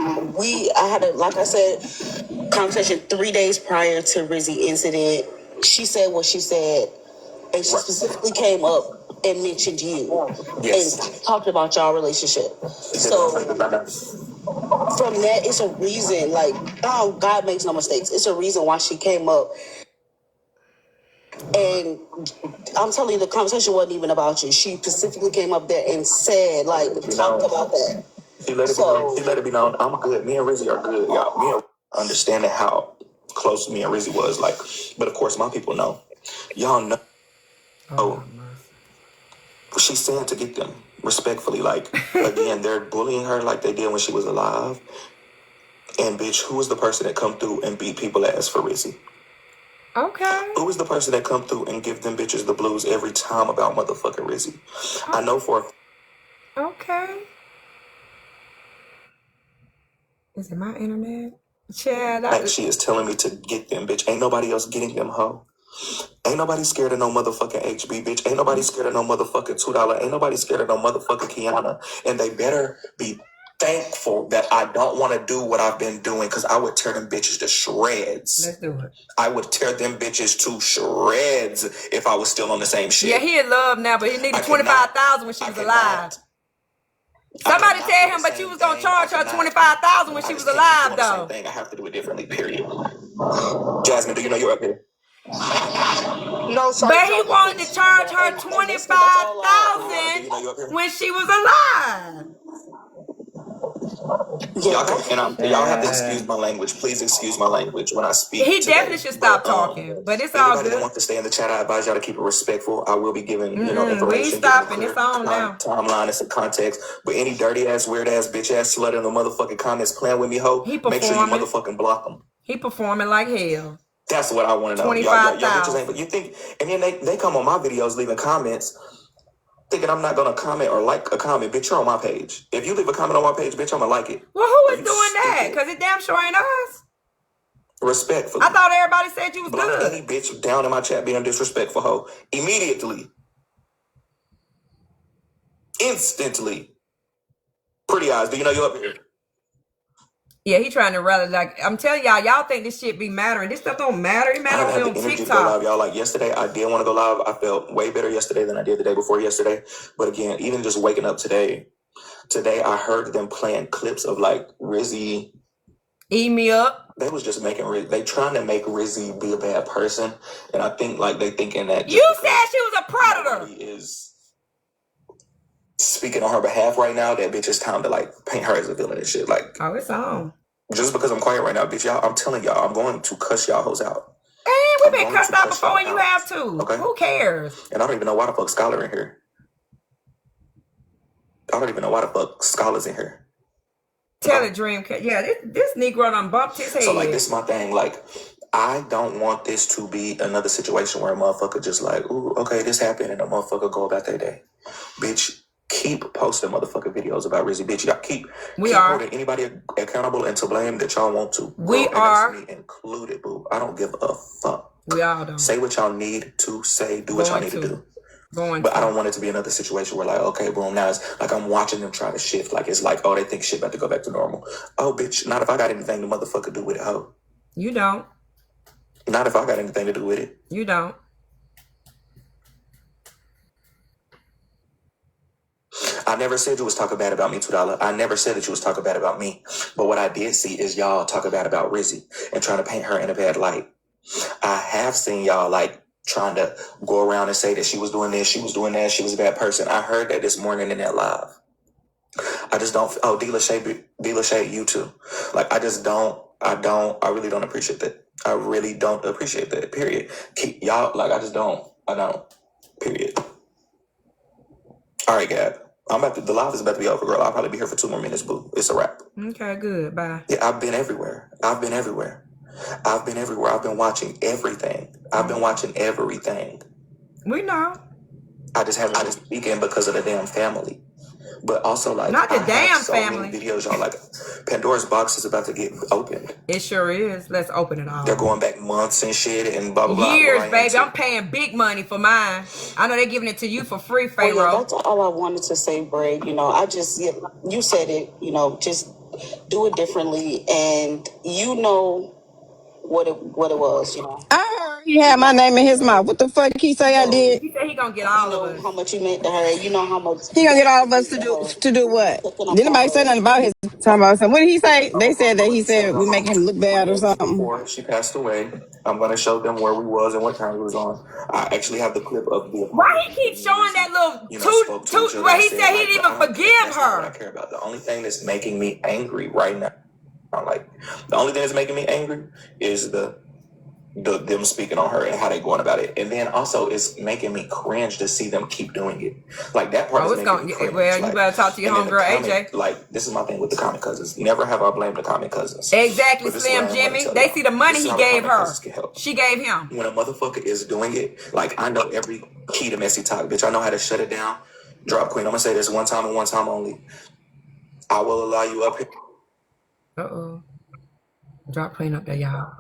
I had like I said, conversation 3 days prior to Rizzy incident. She said what she said, and she specifically came up and mentioned you and talked about y'all relationship. So from that, it's a reason, like, oh, God makes no mistakes. It's a reason why she came up. And I'm telling you, the conversation wasn't even about you. She specifically came up there and said, like, talked about that. She let it be known. I'm good. Me and Rizzy are good, y'all. Me and understanding how close me and Rizzy was, like, but of course my people know. Y'all know. Oh, she's saying to get them respectfully, like, again, they're bullying her like they did when she was alive. And bitch, who was the person that come through and beat people ass for Rizzy? Okay. Who is the person that come through and give them bitches the blues every time about motherfucking Rizzy? I know for. Okay. Is it my internet? Chad, she is telling me to get them, bitch. Ain't nobody else getting them, hoe. Ain't nobody scared of no motherfucking HB, bitch. Ain't nobody scared of no motherfucking $2. Ain't nobody scared of no motherfucking Keonna. And they better be thankful that I don't want to do what I've been doing, because I would tear them bitches to shreds. Let's do it. I would tear them bitches to shreds if I was still on the same shit. Yeah, he in love now, but he needed 25,000 when she was alive. Somebody tell him, but you was gonna charge her 25,000 when she was alive, though. I have to do it differently. Period. Jasmine, do you know you're up here? No, sorry. But he wanted to charge her 25,000 when she was alive. Y'all have to excuse my language. Please excuse my language when I speak. He definitely should stop talking, but it's all good. Anybody that wants to stay in the chat, I advise y'all to keep it respectful. I will be giving information. We ain't stopping. It's on now. Timeline and some context. But any dirty ass, weird ass, bitch ass slut in the motherfucking comments playing with me, ho, make sure you motherfucking block them. He performing like hell. That's what I want to know. 25,000. You think, and then they come on my videos leaving comments, thinking I'm not gonna comment or like a comment. Bitch, you're on my page. If you leave a comment on my page, bitch, I'm gonna like it. Well, who is doing that? Because it damn sure ain't us. Respectfully. I thought everybody said you was block good. any bitch down in my chat being disrespectful, ho. Immediately. Instantly. Pretty eyes, do you know you're up here? Yeah, he trying to rally, like, I'm telling y'all think this shit be mattering. This stuff don't matter. It matter only on TikTok. To go live, y'all. Like yesterday, I did want to go live. I felt way better yesterday than I did the day before yesterday. But again, even just waking up today I heard them playing clips of like Rizzy. Eat me up. They was just they trying to make Rizzy be a bad person. And I think like they thinking that you said she was a predator. Is speaking on her behalf right now, that bitch, it's time to like paint her as a villain and shit. Like, oh, it's on. Just because I'm quiet right now, bitch, y'all, I'm telling y'all, I'm going to cuss y'all hoes out. Hey, we've been cussed out before and you have to. Okay? Who cares? And I don't even know why the fuck Scholar in here. I don't even know why the fuck Scholar's in here. Tell the dream. Yeah, this Negro done bumped his head. So like, this is my thing. Like, I don't want this to be another situation where a motherfucker just like, ooh, okay, this happened, and a motherfucker go about their day. Bitch, keep posting motherfucking videos about Rizzy, bitch. Y'all keep holding anybody accountable and to blame that y'all want to. We are. Me included, boo. I don't give a fuck. We all don't. Say what y'all need to say. Do what y'all need to do. But I don't want it to be another situation where like, okay, boom, now it's like I'm watching them try to shift. Like, it's like, oh, they think shit about to go back to normal. Oh, bitch, not if I got anything to motherfucker do with it, ho. You don't. Not if I got anything to do with it. You don't. I never said you was talking bad about me, $2. I never said that you was talking bad about me. But what I did see is y'all talking bad about Rizzy and trying to paint her in a bad light. I have seen y'all like trying to go around and say that she was doing this, she was doing that, she was a bad person. I heard that this morning in that live. I just don't. Oh, D. Lachey, you too. Like, I really don't appreciate that. I really don't appreciate that. Period. Keep y'all like, I don't. Period. All right, Gab. The live is about to be over, girl. I'll probably be here for 2 more minutes, boo. It's a wrap. Okay, good. Bye. Yeah, I've been everywhere. I've been watching everything. We know. I just haven't been speaking because of the damn family. But also, like, not the I damn have so family. many videos, y'all. Like, Pandora's box is about to get opened. It sure is. Let's open it all. They're going back months and shit and blah, blah, blah. Years, baby. I'm paying big money for mine. I know they're giving it to you for free, Pharaoh. Well, yeah, that's all I wanted to say, Bray. You know, you said it, you know, just do it differently. And you know what it was, you know. I heard he had my name in his mouth. What the fuck he say I did? He said he gonna get all of us. How much you meant to her. You know how much He gonna get all of us to do what? Didn't nobody say nothing about his talking about something. What did he say? They said that he said we making him look bad or something. Before she passed away, I'm gonna show them where we was and what time we was on. I actually have the clip of the. Why he keep showing that little toot where he said he didn't even forgive her? What I care about. The only thing that's making me angry right now, like the only thing that's making me angry is them speaking on her and how they going about it, and then also it's making me cringe to see them keep doing it. Like that part is making me cringe. Well, like, you better talk to your homegirl AJ. Like this is my thing with the comic cousins. Never have I blamed the comic cousins. Exactly, Slim Jimmy. They see the money he gave her. She gave him. When a motherfucker is doing it, like I know every key to messy talk, bitch. I know how to shut it down. Drop Queen. I'm gonna say this one time and one time only. I will allow you up here. Drop Queen up there, y'all.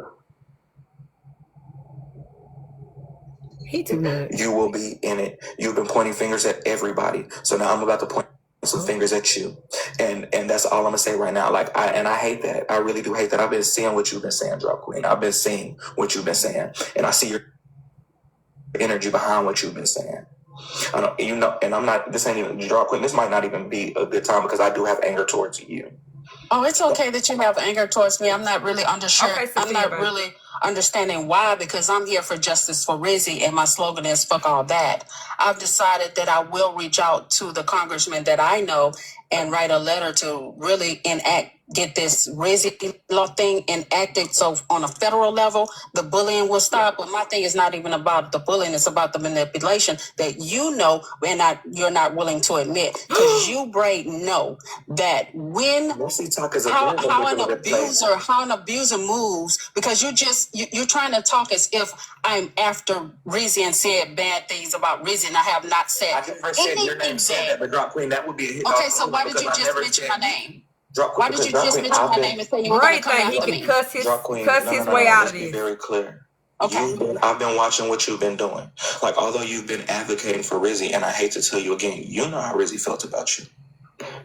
He too much. You will be in it. You've been pointing fingers at everybody. So now I'm about to point some fingers at you. And that's all I'm gonna say right now. Like I hate that. I really do hate that. I've been seeing what you've been saying, Drop Queen. I've been seeing what you've been saying. And I see your energy behind what you've been saying. I know, you know, and I'm not, this ain't even Drop Queen. This might not even be a good time because I do have anger towards you. Oh, it's okay that you have anger towards me. I'm not really really understanding why, because I'm here for justice for Rizzy, and my slogan is fuck all that. I've decided that I will reach out to the congressman that I know and write a letter to really get this Rizzy law thing enacted so on a federal level, the bullying will stop. But my thing is not even about the bullying, it's about the manipulation that you know and you're not willing to admit. Because you, Bray, know that when how an abuser moves, because you're trying to talk as if I'm after Rizzy and said bad things about Rizzy, and I have not said. I never said your name said that, but Drop Queen, that would be a hit. Okay, so why did you just mention my name? Why did you just mention my name and say you were going to come after me? He can cuss his way out of this. Be very clear. Okay. I've been watching what you've been doing. Like, although you've been advocating for Rizzy, and I hate to tell you again, you know how Rizzy felt about you.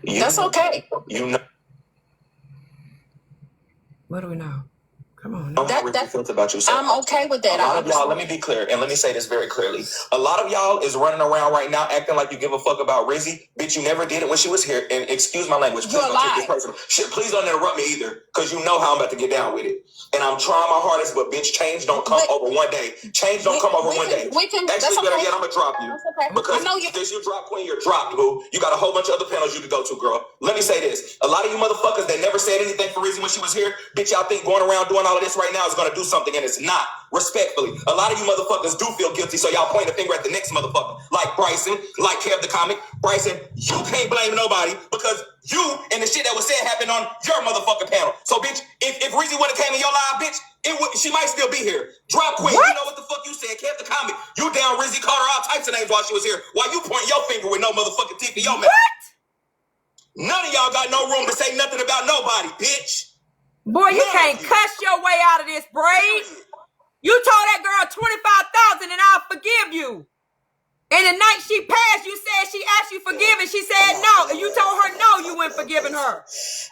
That's okay. You know. What do we know? Come on. That felt about you. So I'm okay with that. A lot of y'all, let me be clear, and let me say this very clearly. A lot of y'all is running around right now acting like you give a fuck about Rizzy. Bitch, you never did it when she was here. And excuse my language. Please don't take this personal. Shit, please don't interrupt me either, because you know how I'm about to get down with it. And I'm trying my hardest, but bitch, change don't come over one day. Change don't come over one day. Actually, better yet, I'm gonna drop you. Because since you drop Queen, you're dropped, boo. You got a whole bunch of other panels you could go to, girl. Let me say this. A lot of you motherfuckers that never said anything for Rizzy when she was here, bitch, y'all think going around doing all of this right now is gonna do something, and it's not. Respectfully, a lot of you motherfuckers do feel guilty, so y'all point the finger at the next motherfucker. Like Bryson, like Kev the comic. Bryson, you can't blame nobody because you and the shit that was said happened on your motherfucking panel. So, bitch, if Rizzy would have came in your live, bitch, she might still be here. Drop Queen. You know what the fuck you said, Kev the comic. You down Rizzy, called her all types of names while she was here. While you point your finger with no motherfucking teeth in your mouth. None of y'all got no room to say nothing about nobody, bitch. Boy, you can't cuss your way out of this, Bray. You told that girl 25,000 and I'll forgive you. And the night she passed, you said she asked you forgive, and she said no. And you told her no, you weren't forgiving her.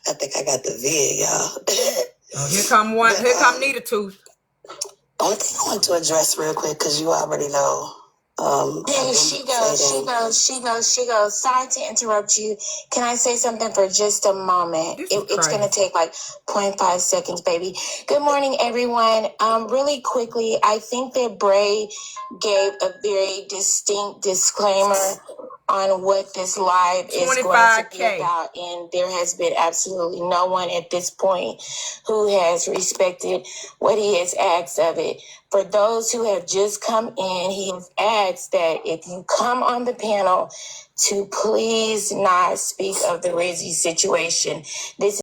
I think I got the vid, y'all. Here come Nita Tooth. Only thing I want to address real quick, because you already know. Here she goes. Sorry to interrupt you. Can I say something for just a moment? It's going to take like 0.5 seconds, baby. Good morning, everyone. Really quickly, I think that Bray gave a very distinct disclaimer on what this live is going to be about, and there has been absolutely no one at this point who has respected what he has asked of it. For those who have just come in, he has asked that if you come on the panel to please not speak of the Rizzy situation. This